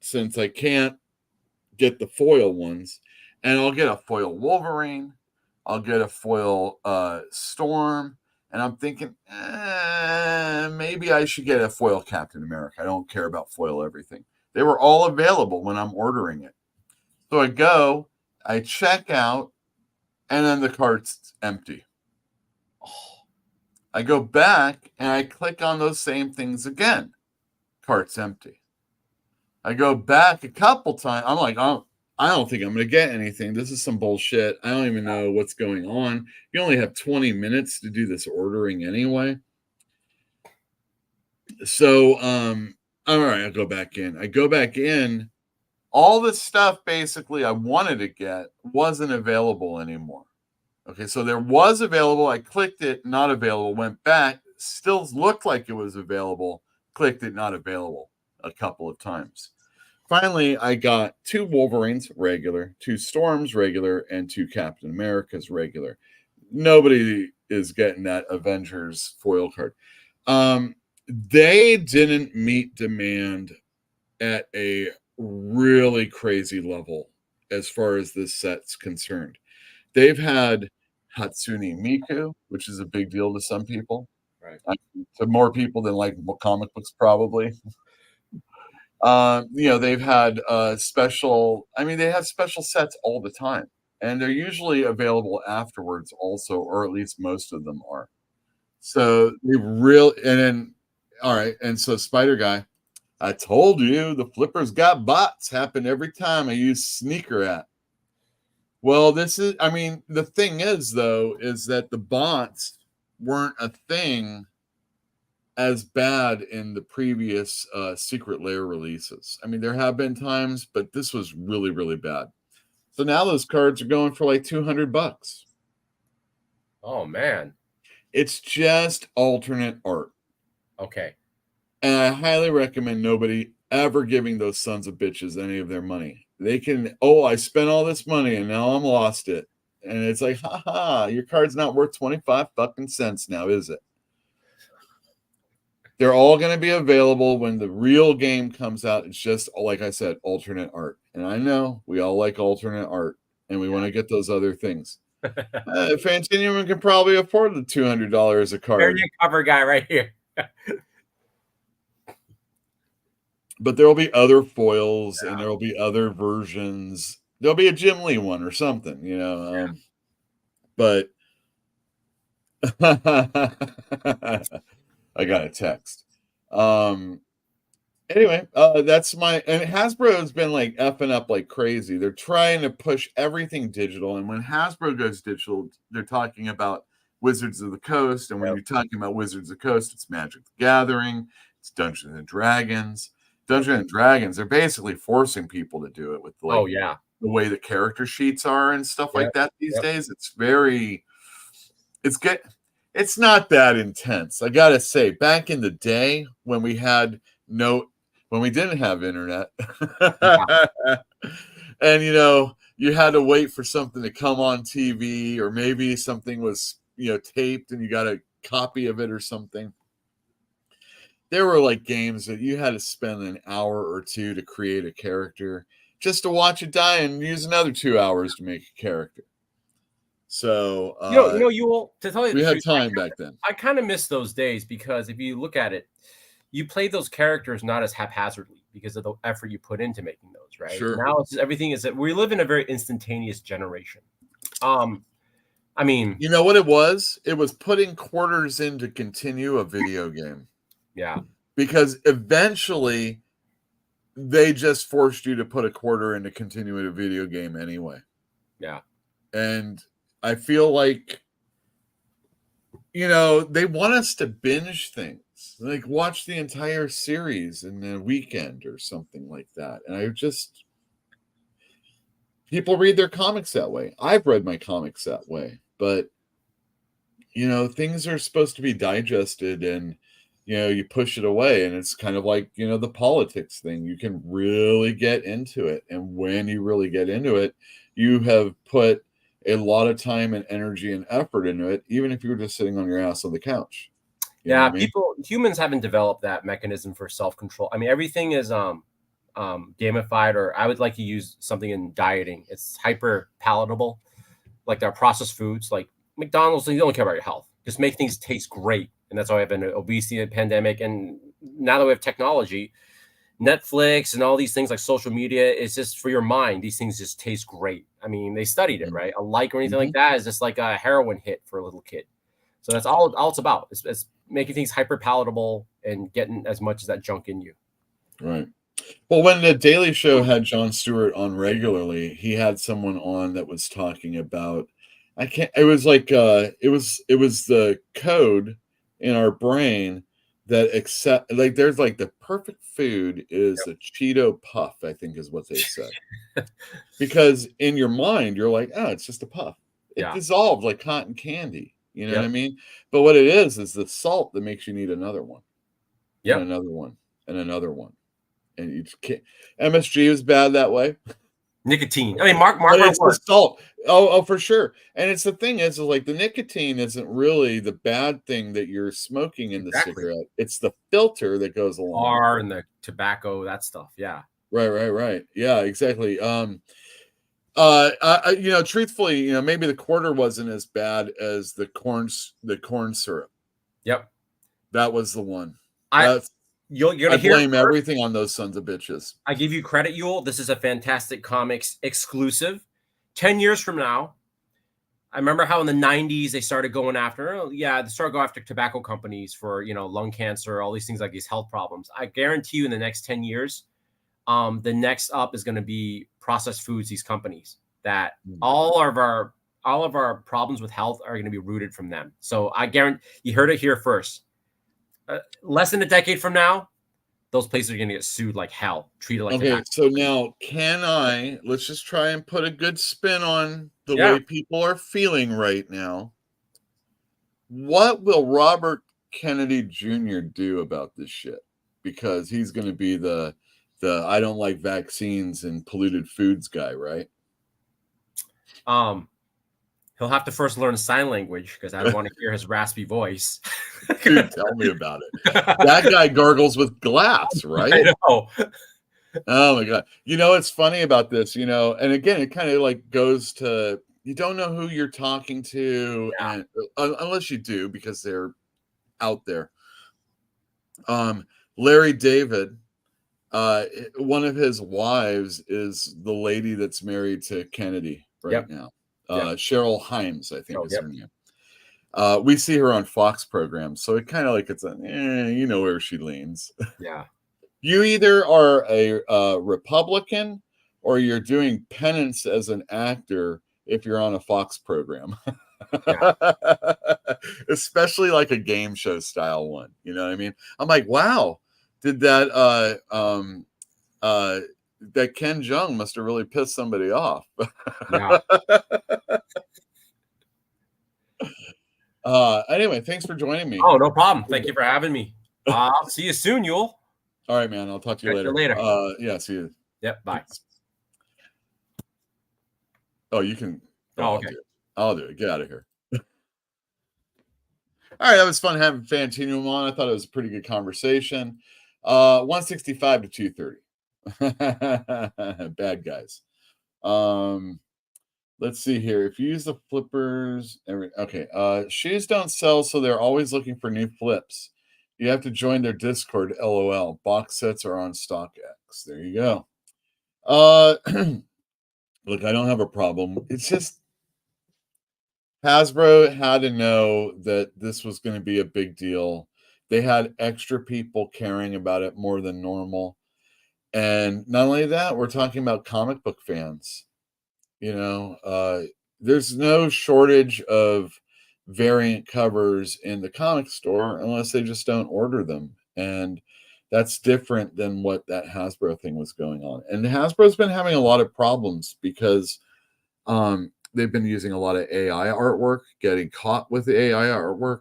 since I can't get the foil ones. And I'll get a foil Wolverine. I'll get a foil Storm. And I'm thinking, maybe I should get a foil Captain America. I don't care about foil everything. They were all available when I'm ordering it. So I go, I check out, and then the cart's empty. I go back and I click on those same things again. Cart's empty. I go back a couple times. I'm like, oh, I don't think I'm going to get anything. This is some bullshit. I don't even know what's going on. You only have 20 minutes to do this ordering anyway. So, all right, I'll go back in. I go back in. All the stuff basically I wanted to get wasn't available anymore. Okay, so there was available. I clicked it, not available. Went back, still looked like it was available. Clicked it, not available a couple of times. Finally, I got 2 Wolverines regular, 2 Storms regular, and 2 Captain Americas regular. Nobody is getting that Avengers foil card. They didn't meet demand at a really crazy level as far as this set's concerned. They've had Hatsune Miku, which is a big deal to some people. Right. To more people than like comic books, probably. They've had special, they have special sets all the time, and they're usually available afterwards also, or at least most of them are. So they really, and then, all right. And so Spider Guy, I told you the flippers got bots happen every time I use Sneaker app. Well, the thing is though, is that the bots weren't a thing as bad in the previous Secret Lair releases. There have been times, but this was really, really bad. So now those cards are going for like $200. Oh man. It's just alternate art. Okay. And I highly recommend nobody ever giving those sons of bitches any of their money. They can, I spent all this money and now I'm lost it. And it's like, haha, your card's not worth 25 fucking cents now, is it? They're all going to be available when the real game comes out. It's just, like I said, alternate art. And I know we all like alternate art and we want to get those other things. Fantinium can probably afford the $200 a card. There's your cover guy right here. But there will be other foils and there will be other versions. There'll be a Jim Lee one or something, but I got a text. Anyway, that's and Hasbro has been like effing up like crazy. They're trying to push everything digital. And when Hasbro goes digital, they're talking about Wizards of the Coast. And when you're talking about Wizards of the Coast, it's Magic the Gathering, it's Dungeons and Dragons. Dungeons and Dragons, they're basically forcing people to do it with the way the character sheets are and stuff like that these days. It's not that intense. I gotta say, back in the day when we didn't have internet, and you had to wait for something to come on TV, or maybe something was taped and you got a copy of it or something. There were like games that you had to spend an hour or 2 to create a character just to watch it die and use another 2 hours to make a character. So, to tell you we had time back then. I kind of miss those days because if you look at it, you played those characters not as haphazardly because of the effort you put into making those, right? Sure. Now it's everything is that we live in a very instantaneous generation. I mean, you know what it was? It was putting quarters in to continue a video game. Yeah. Because eventually they just forced you to put a quarter in to continue a video game anyway. Yeah. And I feel like, you know, they want us to binge things, like watch the entire series in a weekend or something like that. And I just, people read their comics that way. I've read my comics that way, but you know, things are supposed to be digested, and you know, you push it away, and it's kind of like, you know, the politics thing. You can really get into it, and when you really get into it, you have put a lot of time and energy and effort into it, even if you were just sitting on your ass on the couch. You know yeah, what I mean? humans haven't developed that mechanism for self-control. I mean, everything is gamified, or I would like to use something in dieting. It's hyper palatable, like our processed foods, like McDonald's. They don't care about your health. Just make things taste great, and that's why we have an obesity pandemic. And now that we have technology, Netflix and all these things like social media, it's just for your mind. These things just taste great. I mean, they studied it, right? A like or anything like that is just like a heroin hit for a little kid. So that's all it's about. It's making things hyper palatable and getting as much of that junk in you. Right. Well, when the Daily Show had Jon Stewart on regularly, he had someone on that was talking about, it was like it was the code in our brain that accept, like, there's like the perfect food is a Cheeto puff, I think is what they said. Because in your mind, you're like, oh, it's just a puff. It dissolved like cotton candy. You know what I mean? But what it is the salt that makes you need another one. And another one. And another one. And you just can't. MSG is bad that way. Nicotine. I mean, Mark it's the salt. Oh, for sure. And it's the thing is like the nicotine isn't really the bad thing that you're smoking in the cigarette. It's the filter that goes along. And the tobacco, that stuff. Yeah. Right. Yeah, exactly. You know, truthfully, you know, maybe the quarter wasn't as bad as the corn syrup. Yep. That was the one. You're gonna I blame everything on those sons of bitches. I give you credit, Yule. This is a Fantastic Comics exclusive. 10 years from now, I remember how in the 90s they started going after, they started going after tobacco companies for, you know, lung cancer, all these things like these health problems. I guarantee you in the next 10 years, the next up is going to be processed foods, these companies that all of our problems with health are going to be rooted from them. So I guarantee you heard it here first. Less than a decade from now, those places are going to get sued like hell, treated like okay. tobacco. So now, let's just try and put a good spin on the way people are feeling right now. What will Robert Kennedy Jr. do about this shit? Because he's going to be the I don't like vaccines and polluted foods guy, right? He'll have to first learn sign language because I don't want to hear his raspy voice. Dude, tell me about it. That guy gargles with glass, right? I know. Oh my God. You know, it's funny about this, you know, and again, it kind of like goes to, you don't know who you're talking to, and unless you do, because they're out there. Larry David, one of his wives is the lady that's married to Kennedy right now. Cheryl Himes, I think is her name. We see her on Fox programs, so it kind of like it's you know where she leans. Yeah. You either are a Republican or you're doing penance as an actor if you're on a Fox program. Especially like a game show style one. You know what I mean? I'm like, wow, did that that Ken Jeong must have really pissed somebody off. Anyway, thanks for joining me. Oh, no problem. Thank you for having me. I'll see you soon, Yule. All right, man. I'll talk to you later. Yeah, see you. Yep, bye. Oh, you can. Okay. I'll do it. Get out of here. All right, that was fun having Fantinium on. I thought it was a pretty good conversation. 165 to 230. Bad guys. Let's see here. If you use the flippers, shoes don't sell, so they're always looking for new flips. You have to join their Discord, LOL. Box sets are on StockX. There you go. Look, I don't have a problem. It's just Hasbro had to know that this was going to be a big deal. They had extra people caring about it more than normal. And not only that, we're talking about comic book fans. There's no shortage of variant covers in the comic store unless they just don't order them. And that's different than what that Hasbro thing was going on. And Hasbro's been having a lot of problems because they've been using a lot of AI artwork, getting caught with the AI artwork,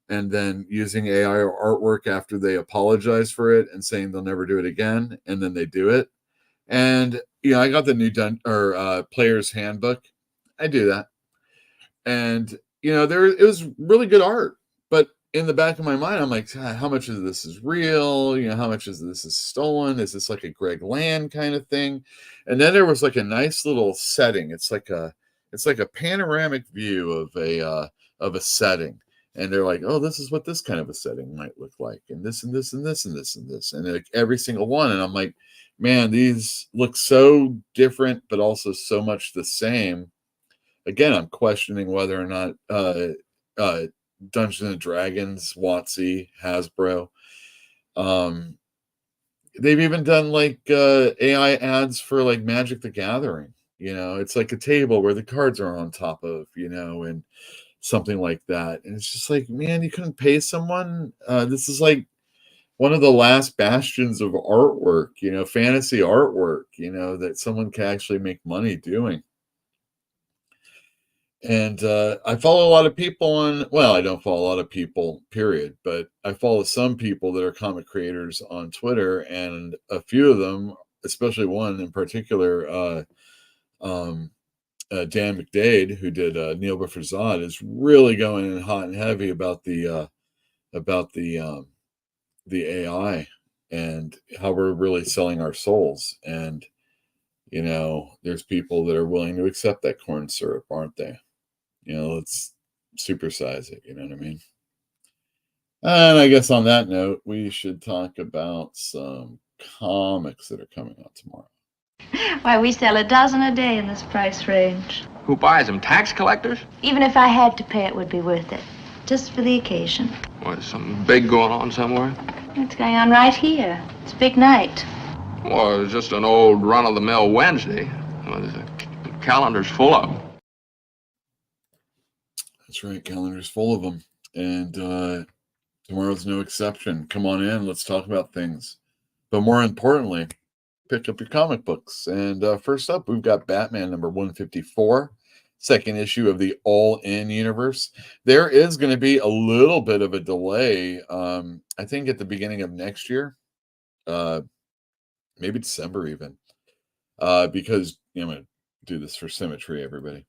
and then using AI artwork after they apologize for it and saying they'll never do it again, and then they do it. And I got the new player's handbook. I do that, and it was really good art. But in the back of my mind, I'm like, how much of this is real? How much of this is stolen? Is this like a Greg Land kind of thing? And then there was like a nice little setting. It's like a panoramic view of a setting. And they're like, oh, this is what this kind of a setting might look like, and this and this and this and this and this, and like every single one. And I'm like, man, these look so different, but also so much the same. Again, I'm questioning whether or not Dungeons and Dragons, WotC, Hasbro. They've even done like AI ads for like Magic the Gathering. It's like a table where the cards are on top of, and something like that. And it's just like, man, you couldn't pay someone. This is like one of the last bastions of artwork, fantasy artwork, that someone can actually make money doing. And I follow a lot of people I don't follow a lot of people, period, but I follow some people that are comic creators on Twitter, and a few of them, especially one in particular, Dan McDade, who did Neil Before Zod, is really going in hot and heavy about the AI and how we're really selling our souls. And there's people that are willing to accept that corn syrup, aren't they? Let's supersize it. You know what I mean? And I guess on that note, we should talk about some comics that are coming out tomorrow. Why, we sell a dozen a day in this price range. Who buys them? Tax collectors? Even if I had to pay, it would be worth it. Just for the occasion. What, is something big going on somewhere? It's going on right here. It's a big night. Well, it's just an old run-of-the-mill Wednesday. Well, the calendar's full of them. That's right, calendar's full of them. And tomorrow's no exception. Come on in, let's talk about things. But more importantly, pick up your comic books. And first up, we've got Batman number 154, second issue of the All-In universe. There is going to be a little bit of a delay, I think at the beginning of next year, maybe December even, because I'm going to do this for symmetry, everybody.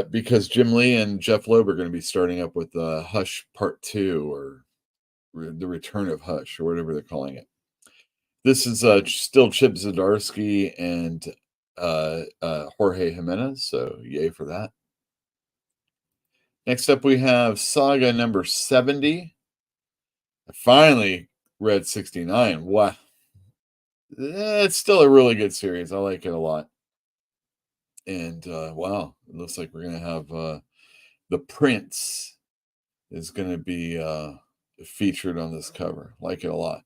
Because Jim Lee and Jeff Loeb are going to be starting up with Hush Part 2, or The Return of Hush, or whatever they're calling it. This is still Chip Zdarsky and Jorge Jimenez, so yay for that. Next up, we have Saga number 70. I finally read 69. Wow. It's still a really good series. I like it a lot. And wow, it looks like we're going to have the Prince is going to be featured on this cover. Like it a lot.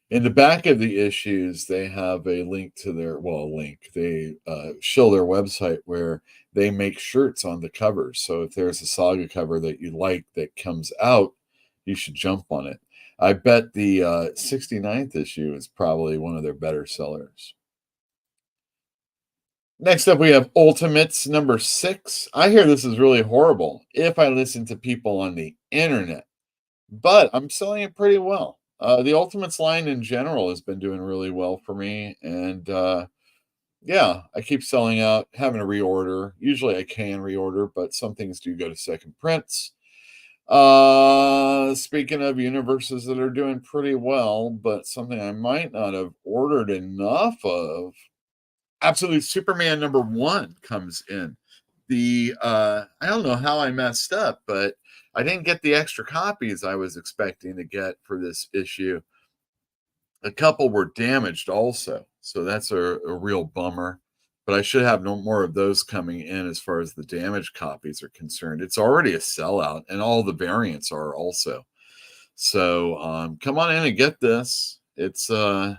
In the back of the issues, they have a link to they show their website where they make shirts on the covers. So if there's a Saga cover that you like that comes out, you should jump on it. I bet the 69th issue is probably one of their better sellers. Next up, we have Ultimates number 6. I hear this is really horrible if I listen to people on the internet, but I'm selling it pretty well. The Ultimates line in general has been doing really well for me. And yeah, I keep selling out, having to reorder. Usually I can reorder, but some things do go to second prints. Speaking of universes that are doing pretty well, but something I might not have ordered enough of, Absolute Superman number 1 comes in. I don't know how I messed up, but I didn't get the extra copies I was expecting to get for this issue. A couple were damaged also, so that's a real bummer. But I should have no more of those coming in as far as the damaged copies are concerned. It's already a sellout, and all the variants are also. So come on in and get this. The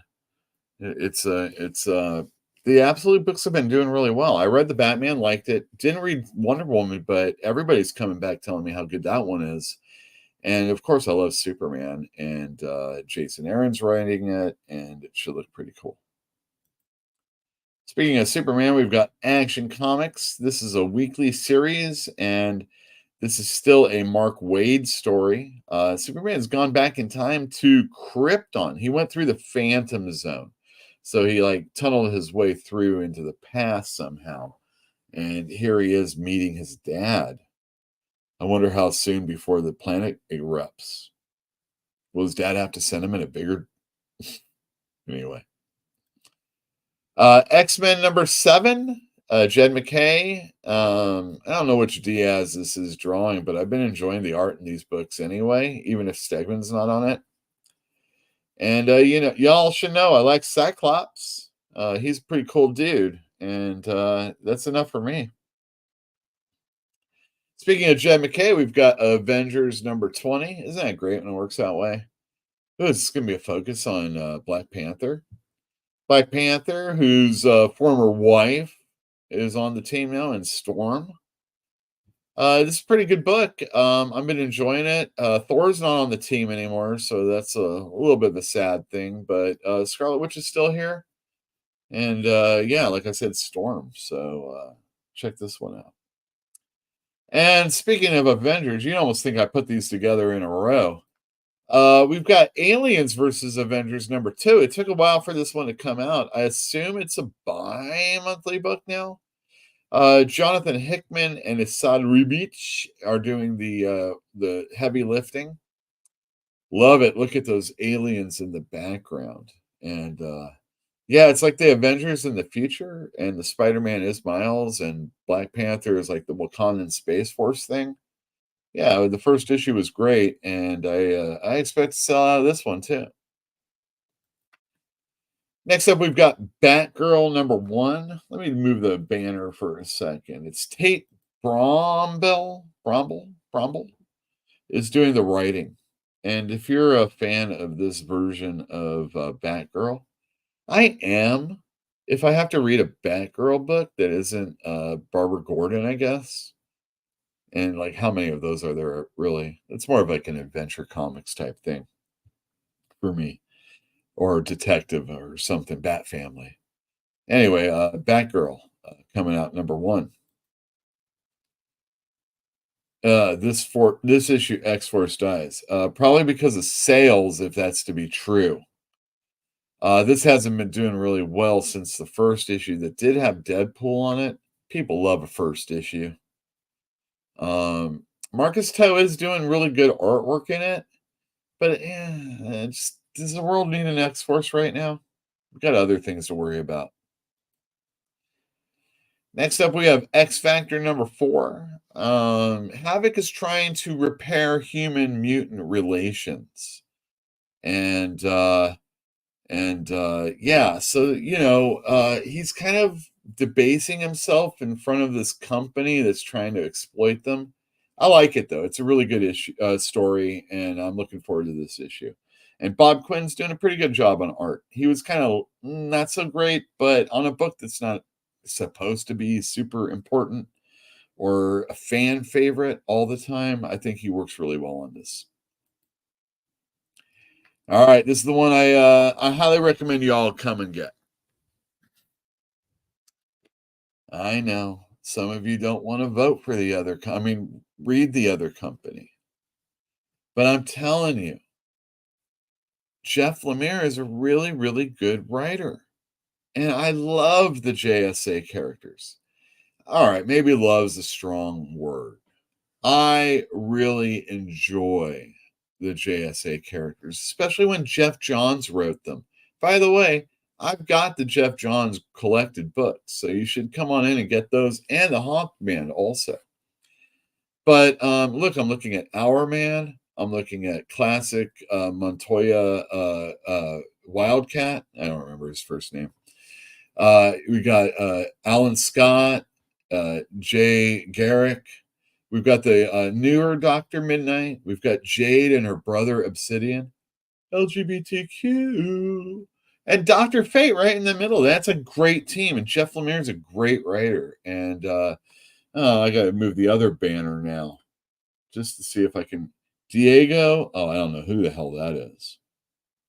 Absolute books have been doing really well. I read the Batman, liked it. Didn't read Wonder Woman, but everybody's coming back telling me how good that one is. And of course, I love Superman, and Jason Aaron's writing it, and it should look pretty cool. Speaking of Superman, we've got Action Comics. This is a weekly series, and this is still a Mark Waid story. Superman's gone back in time to Krypton. He went through the Phantom Zone. So he tunneled his way through into the past somehow. And here he is meeting his dad. I wonder how soon before the planet erupts. Will his dad have to send him in a bigger... Anyway. X-Men number 7, Jed MacKay. I don't know which Diaz this is drawing, but I've been enjoying the art in these books anyway, even if Stegman's not on it. And, y'all should know I like Cyclops. He's a pretty cool dude, and that's enough for me. Speaking of Jed MacKay, we've got Avengers number 20. Isn't that great when it works that way? Ooh, this is going to be a focus on Black Panther. Black Panther, whose former wife is on the team now, and Storm. This is a pretty good book. I've been enjoying it. Thor's not on the team anymore, so that's a little bit of a sad thing. But Scarlet Witch is still here. And like I said, Storm. So check this one out. And speaking of Avengers, you almost think I put these together in a row. We've got Aliens versus Avengers number 2. It took a while for this one to come out. I assume it's a bi-monthly book now. Jonathan Hickman and Asad Ribic are doing the heavy lifting. Love it. Look at those aliens in the background. And it's like the Avengers in the future, and the Spider-Man is Miles, and Black Panther is like the Wakandan Space Force thing. Yeah, the first issue was great, and I expect to sell out of this one too. Next up, we've got Batgirl number 1. Let me move the banner for a second. It's Tate Bromble is doing the writing. And if you're a fan of this version of Batgirl, I am. If I have to read a Batgirl book that isn't Barbara Gordon, I guess. And how many of those are there really? It's more of like an adventure comics type thing for me, or detective or something, Bat Family. Anyway, Batgirl coming out number 1. This issue, X-Force dies, probably because of sales, if that's to be true. This hasn't been doing really well since the first issue that did have Deadpool on it. People love a first issue. Marcus Toe is doing really good artwork in it, but does the world need an X-Force right now? We've got other things to worry about. Next up, we have X-Factor number 4. Havoc is trying to repair human-mutant relations. And so, he's kind of debasing himself in front of this company that's trying to exploit them. I like it, though. It's a really good story, and I'm looking forward to this issue. And Bob Quinn's doing a pretty good job on art. He was kind of not so great, but on a book that's not supposed to be super important or a fan favorite all the time, I think he works really well on this. All right, this is the one I highly recommend you all come and get. I know some of you don't want to vote for the other, read the other company. But I'm telling you, Jeff Lemire is a really, really good writer. And I love the JSA characters. All right, maybe love's a strong word. I really enjoy the JSA characters, especially when Jeff Johns wrote them. By the way, I've got the Jeff Johns collected books, so you should come on in and get those, and the Hawkman also. But look, I'm looking at Our Man. I'm looking at classic Montoya Wildcat. I don't remember his first name. We got Alan Scott, Jay Garrick. We've got the newer Dr. Midnight. We've got Jade and her brother Obsidian. LGBTQ. And Dr. Fate right in the middle. That's a great team. And Jeff Lemire's a great writer. And I got to move the other banner now just to see if I can. Diego. Oh, I don't know who the hell that is.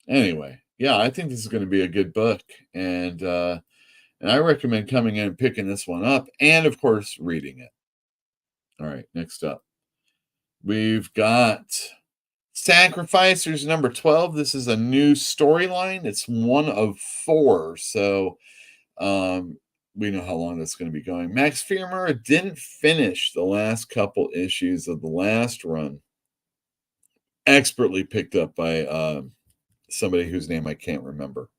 Anyway, yeah, I think this is going to be a good book. And I recommend coming in and picking this one up. And, of course, reading it. All right, next up. We've got Sacrificers number 12. This is a new storyline. It's one of 4. So we know how long that's going to be going. Max Firmura didn't finish the last couple issues of the last run. Expertly picked up by somebody whose name I can't remember.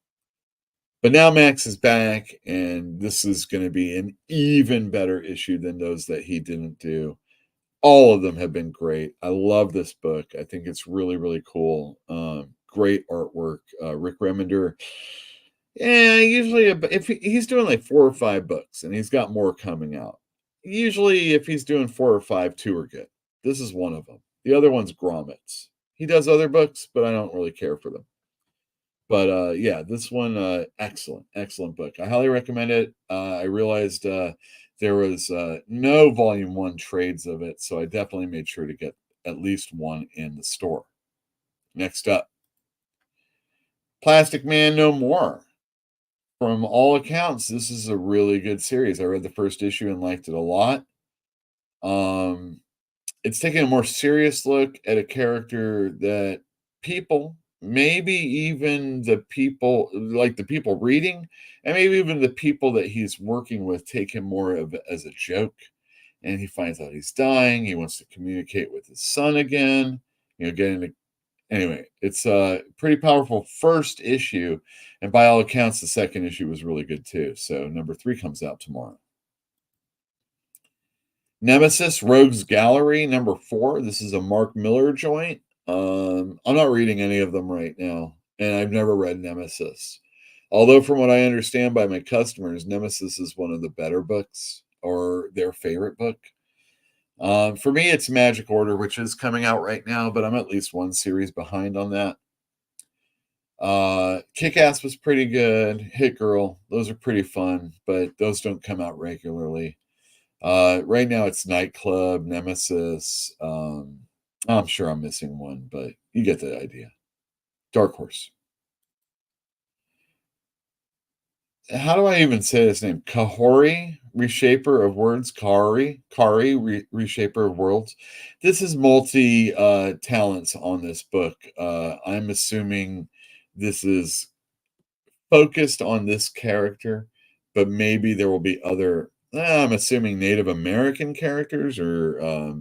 But now Max is back, and this is going to be an even better issue than those that he didn't do. All of them have been great. I love this book. I think it's really, really cool. Great artwork. Rick Remender. Yeah, usually if he's doing like 4 or 5 books, and he's got more coming out. Usually, if he's doing 4 or 5, 2 are good. This is one of them. The other one's Grommets. He does other books, but I don't really care for them. But yeah, this one, excellent book. I highly recommend it. I realized there was no volume 1 trades of it, so I definitely made sure to get at least one in the store. Next up, Plastic Man No More. From all accounts, this is a really good series. I read the first issue and liked it a lot. It's taking a more serious look at a character that people, maybe even the people, like the people reading, and maybe even the people that he's working with, take him more of as a joke. And he finds out he's dying. He wants to communicate with his son again. Anyway, it's a pretty powerful first issue. And by all accounts, the second issue was really good too. So number 3 comes out tomorrow. Nemesis Rogues Gallery number 4. This is a Mark Miller joint. I'm not reading any of them right now, and I've never read Nemesis. Although from what I understand by my customers, Nemesis is one of the better books, or their favorite book. For me, it's Magic Order, which is coming out right now, but I'm at least one series behind on that. Kick-Ass was pretty good. Hit Girl, those are pretty fun, but those don't come out regularly. Right now it's Nightclub, Nemesis. I'm sure I'm missing one, but you get the idea. Dark Horse. How do I even say this name? Kahori, Reshaper of Words. Kari, Reshaper of Worlds. This is multi talents on this book. I'm assuming this is focused on this character, but maybe there will be other. I'm assuming Native American characters or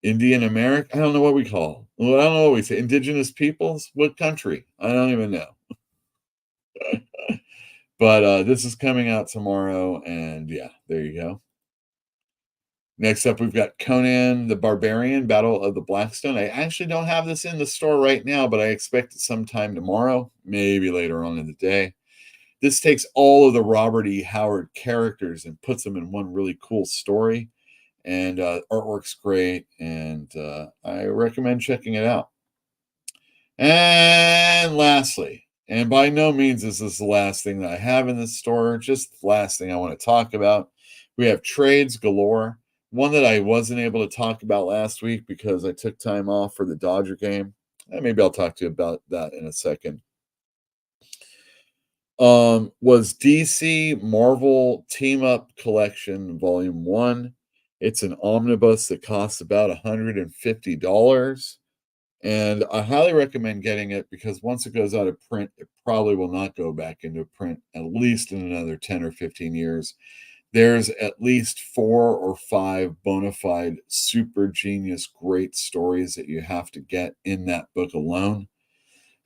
Indian American. I don't know what we call. Well, I don't know what we say. Indigenous peoples. What country? I don't even know. But this is coming out tomorrow, and yeah, there you go. Next up, we've got Conan the Barbarian, Battle of the Blackstone. I actually don't have this in the store right now, but I expect it sometime tomorrow, maybe later on in the day. This takes all of the Robert E. Howard characters and puts them in one really cool story, and artwork's great, and I recommend checking it out. And lastly, and by no means is this the last thing that I have in this store, just the last thing I want to talk about. We have trades galore. One that I wasn't able to talk about last week because I took time off for the Dodger game. And maybe I'll talk to you about that in a second. Was DC Marvel Team Up Collection Volume 1. It's an omnibus that costs about $150. And I highly recommend getting it because once it goes out of print, it probably will not go back into print at least in another 10 or 15 years. There's at least 4 or 5 bona fide, super genius, great stories that you have to get in that book alone.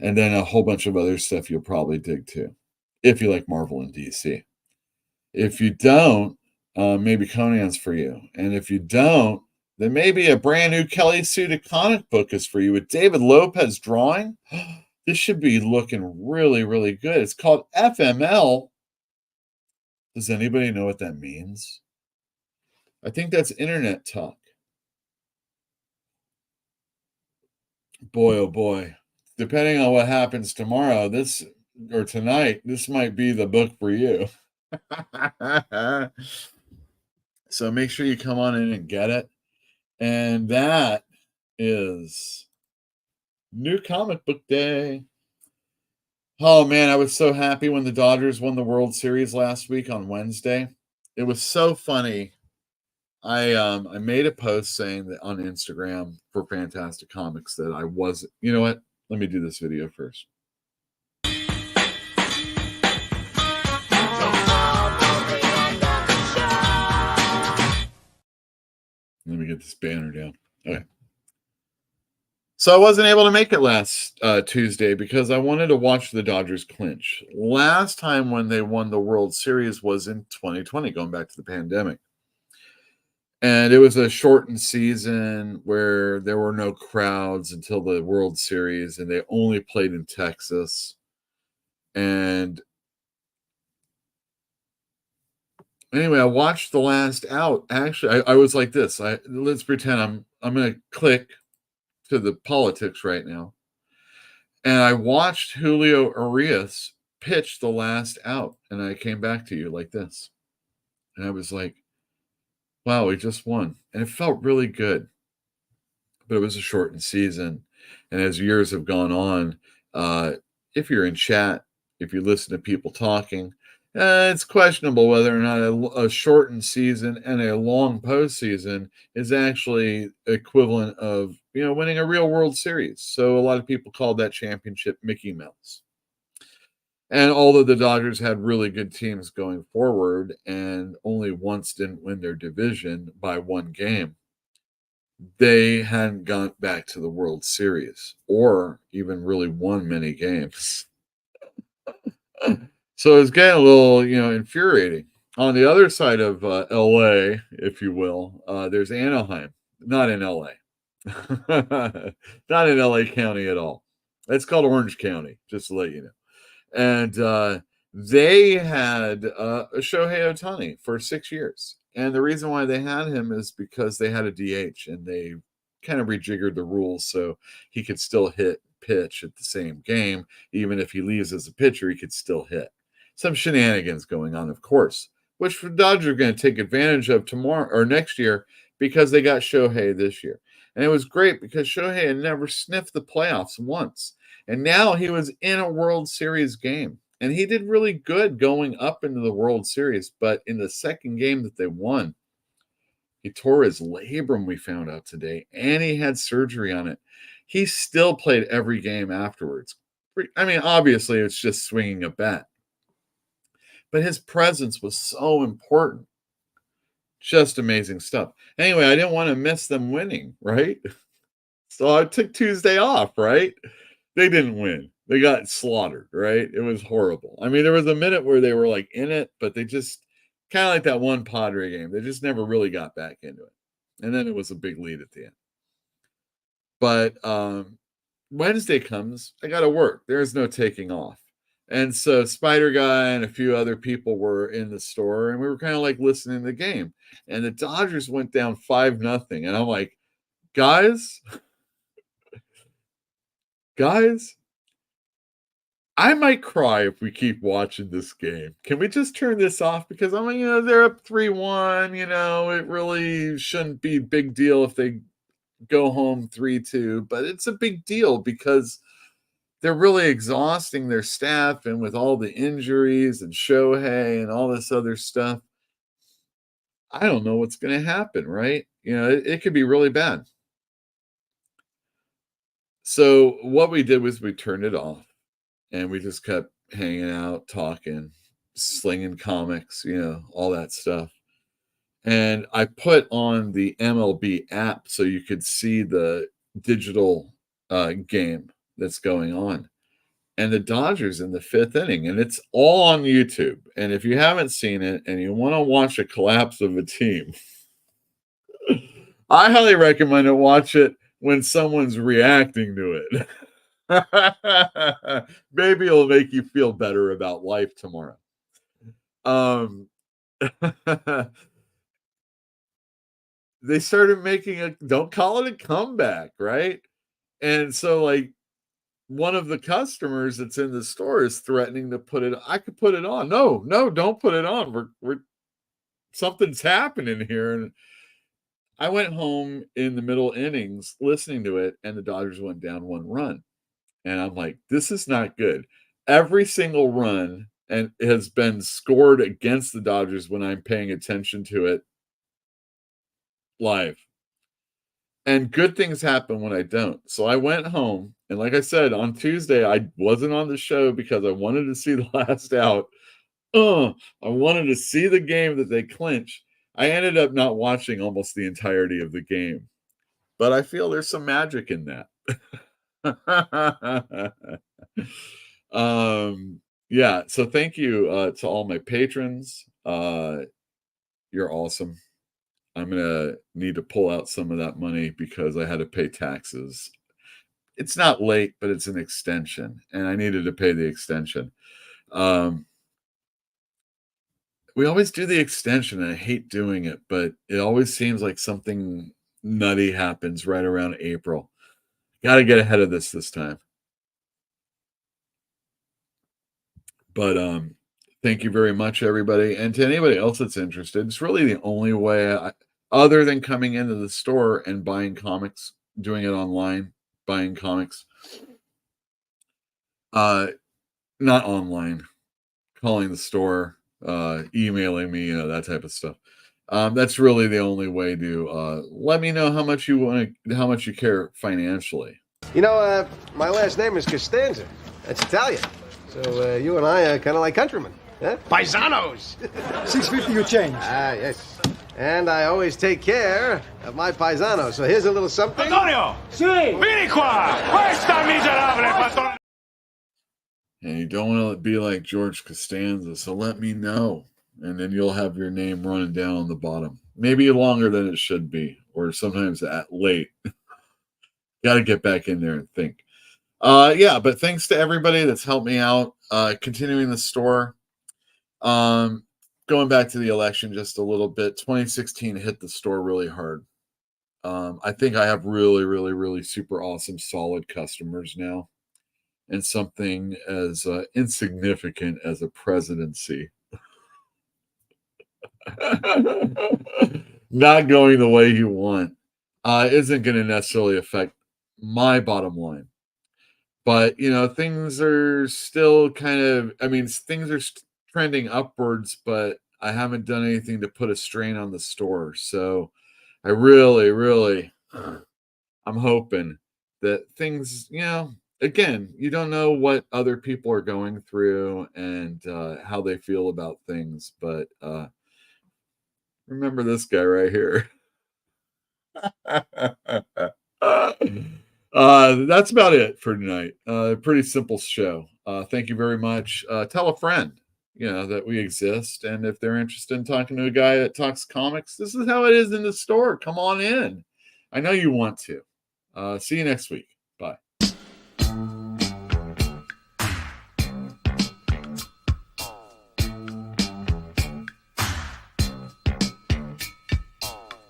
And then a whole bunch of other stuff you'll probably dig too, if you like Marvel and DC. If you don't, maybe Conan's for you. And if you don't, then maybe a brand new Kelly Sue comic book is for you with David Lopez drawing. This should be looking really, really good. It's called FML. Does anybody know what that means? I think that's internet talk. Boy, oh boy. Depending on what happens tomorrow, or tonight, this might be the book for you. So make sure you come on in and get it. And that is New Comic Book Day. Oh man, I was so happy when the Dodgers won the World Series last week on Wednesday. It was so funny. I made a post saying that on Instagram for Fantastic Comics that I was, you know what? Let me do this video first. Let me get this banner down. Okay. So I wasn't able to make it last Tuesday because I wanted to watch the Dodgers clinch. Last time when they won the World Series was in 2020, going back to the pandemic. And it was a shortened season where there were no crowds until the World Series, and they only played in Texas. And anyway, I watched the last out. Actually, I was like this. Let's pretend I'm going to click to the politics right now. And I watched Julio Urias pitch the last out, and I came back to you like this. And I was like, wow, we just won. And it felt really good. But it was a shortened season. And as years have gone on, if you're in chat, if you listen to people talking, it's questionable whether or not a shortened season and a long postseason is actually equivalent of, winning a real World Series. So a lot of people call that championship Mickey Mouse. And although the Dodgers had really good teams going forward and only once didn't win their division by one game, they hadn't gone back to the World Series or even really won many games. So it's getting a little, infuriating. On the other side of LA, if you will, there's Anaheim, not in LA. Not in LA County at all. It's called Orange County, just to let you know. And they had Shohei Ohtani for 6 years. And the reason why they had him is because they had a DH and they kind of rejiggered the rules so he could still pitch at the same game. Even if he leaves as a pitcher, he could still hit. Some shenanigans going on, of course, which the Dodgers are going to take advantage of tomorrow or next year because they got Shohei this year. And it was great because Shohei had never sniffed the playoffs once. And now he was in a World Series game. And he did really good going up into the World Series. But in the second game that they won, he tore his labrum, we found out today. And he had surgery on it. He still played every game afterwards. I mean, obviously, it's just swinging a bat. But his presence was so important. Just amazing stuff. Anyway, I didn't want to miss them winning, right? So I took Tuesday off, right? They didn't win. They got slaughtered, right? It was horrible. I mean, there was a minute where they were like in it, but they just kind of like that one Padre game. They just never really got back into it. And then it was a big lead at the end. But Wednesday comes, I got to work. There's no taking off. And so Spider Guy and a few other people were in the store, and we were kind of like listening to the game. And the Dodgers went down 5-0. And I'm like, guys, I might cry if we keep watching this game. Can we just turn this off? Because I'm like, they're up 3-1. It really shouldn't be a big deal if they go home 3-2. But it's a big deal because they're really exhausting their staff, and with all the injuries and Shohei and all this other stuff, I don't know what's going to happen, right? It could be really bad. So what we did was we turned it off, and we just kept hanging out, talking, slinging comics, all that stuff. And I put on the MLB app so you could see the digital game that's going on. And the Dodgers in the 5th inning, and it's all on YouTube. And if you haven't seen it and you want to watch a collapse of a team, I highly recommend it. Watch it when someone's reacting to it. Maybe it'll make you feel better about life tomorrow. They started making don't call it a comeback, right? And so, like, one of the customers that's in the store is threatening to put it. I could put it on. No, don't put it on. We're something's happening here. And I went home in the middle innings listening to it, and the Dodgers went down 1 run. And I'm like, this is not good. Every single run and has been scored against the Dodgers when I'm paying attention to it live. And good things happen when I don't. So I went home, and like I said, on Tuesday, I wasn't on the show because I wanted to see the last out. I wanted to see the game that they clinched. I ended up not watching almost the entirety of the game. But I feel there's some magic in that. Yeah, so thank you to all my patrons. You're awesome. I'm gonna need to pull out some of that money because I had to pay taxes. It's not late, but it's an extension, and I needed to pay the extension. We always do the extension, and I hate doing it, but it always seems like something nutty happens right around April. Got to get ahead of this time. But thank you very much, everybody. And to anybody else that's interested, it's really the only way, other than coming into the store and buying comics, doing it online, buying comics. Not online, calling the store, emailing me, that type of stuff. That's really the only way to let me know how much you care financially. You know, my last name is Costanza. That's Italian. So you and I are kind of like countrymen. Huh? Paisanos. $6.50 your change. Ah, yes. And I always take care of my paisanos. So here's a little something. Antonio! Sí. Vieni qua! Questa miserabile patrona! And you don't want to be like George Costanza, so let me know. And then you'll have your name running down on the bottom. Maybe longer than it should be, or sometimes late. Got to get back in there and think. Yeah, but thanks to everybody that's helped me out. Continuing the store. Going back to the election just a little bit. 2016 hit the store really hard. I think I have really, really, really super awesome, solid customers now. And something as insignificant as a presidency not going the way you want isn't going to necessarily affect my bottom line. But, things are still things are trending upwards, but I haven't done anything to put a strain on the store. So I really, really, I'm hoping that things, again, you don't know what other people are going through and how they feel about things. But remember this guy right here. That's about it for tonight. Pretty simple show. Thank you very much. Tell a friend, that we exist. And if they're interested in talking to a guy that talks comics, this is how it is in the store. Come on in. I know you want to. See you next week. Bye.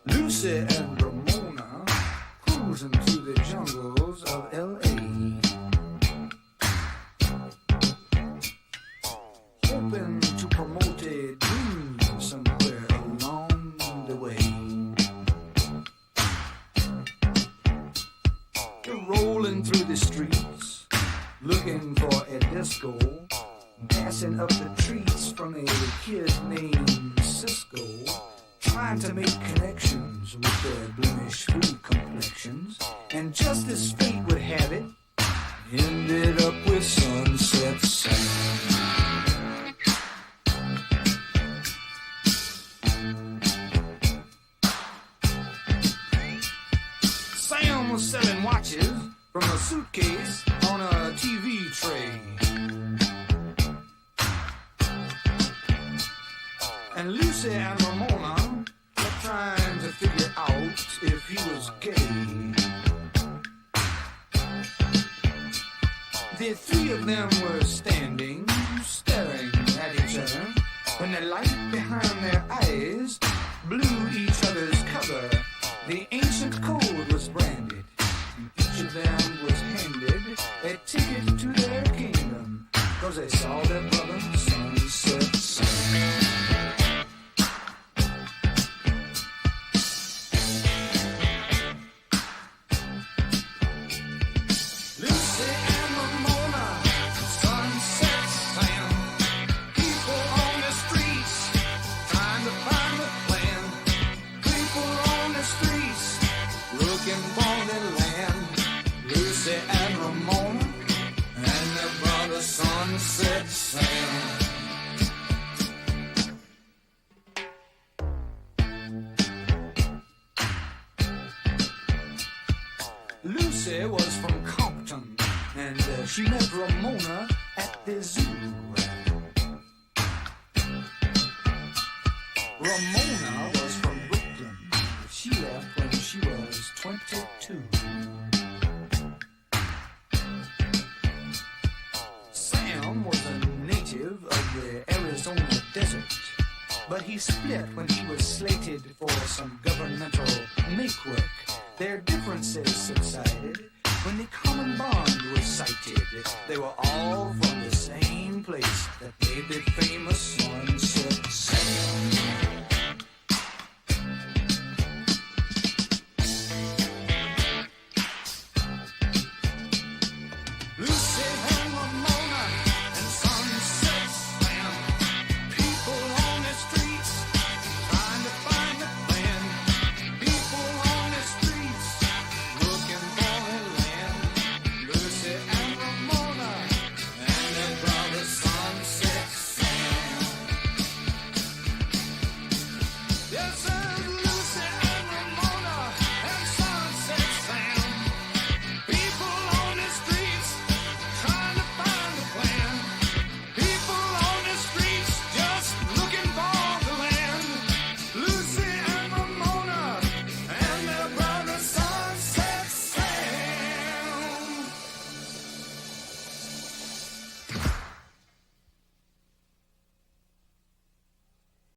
Lucy and Ramona cruising through the jungles of L.A. Hoping to promote a dream somewhere along the way. They're rolling through the streets, looking for a disco, passing up the treats from a kid named Cisco, trying to make connections with their blemished food complexions, and just as fate would have it, ended up with Sunset Sam. Sam was selling watches from a suitcase on a TV tray. And Lucy and Ramona were trying to figure out if he The three of them were standing, staring at each other, when the light behind their eyes blew each other's cover. The ancient code was branded, and each of them was handed a ticket to their kingdom, 'cause they saw their brother sunset sun. Sunset Sam. Lucy was from Compton, and she met Ramona at the zoo. Ramona was from Brooklyn. She left when she was 22. Sam was a native of the Arizona desert, but he split when he was slated for some governmental make-work. Their differences subsided when the common bond was sighted. They were all from the same place that made their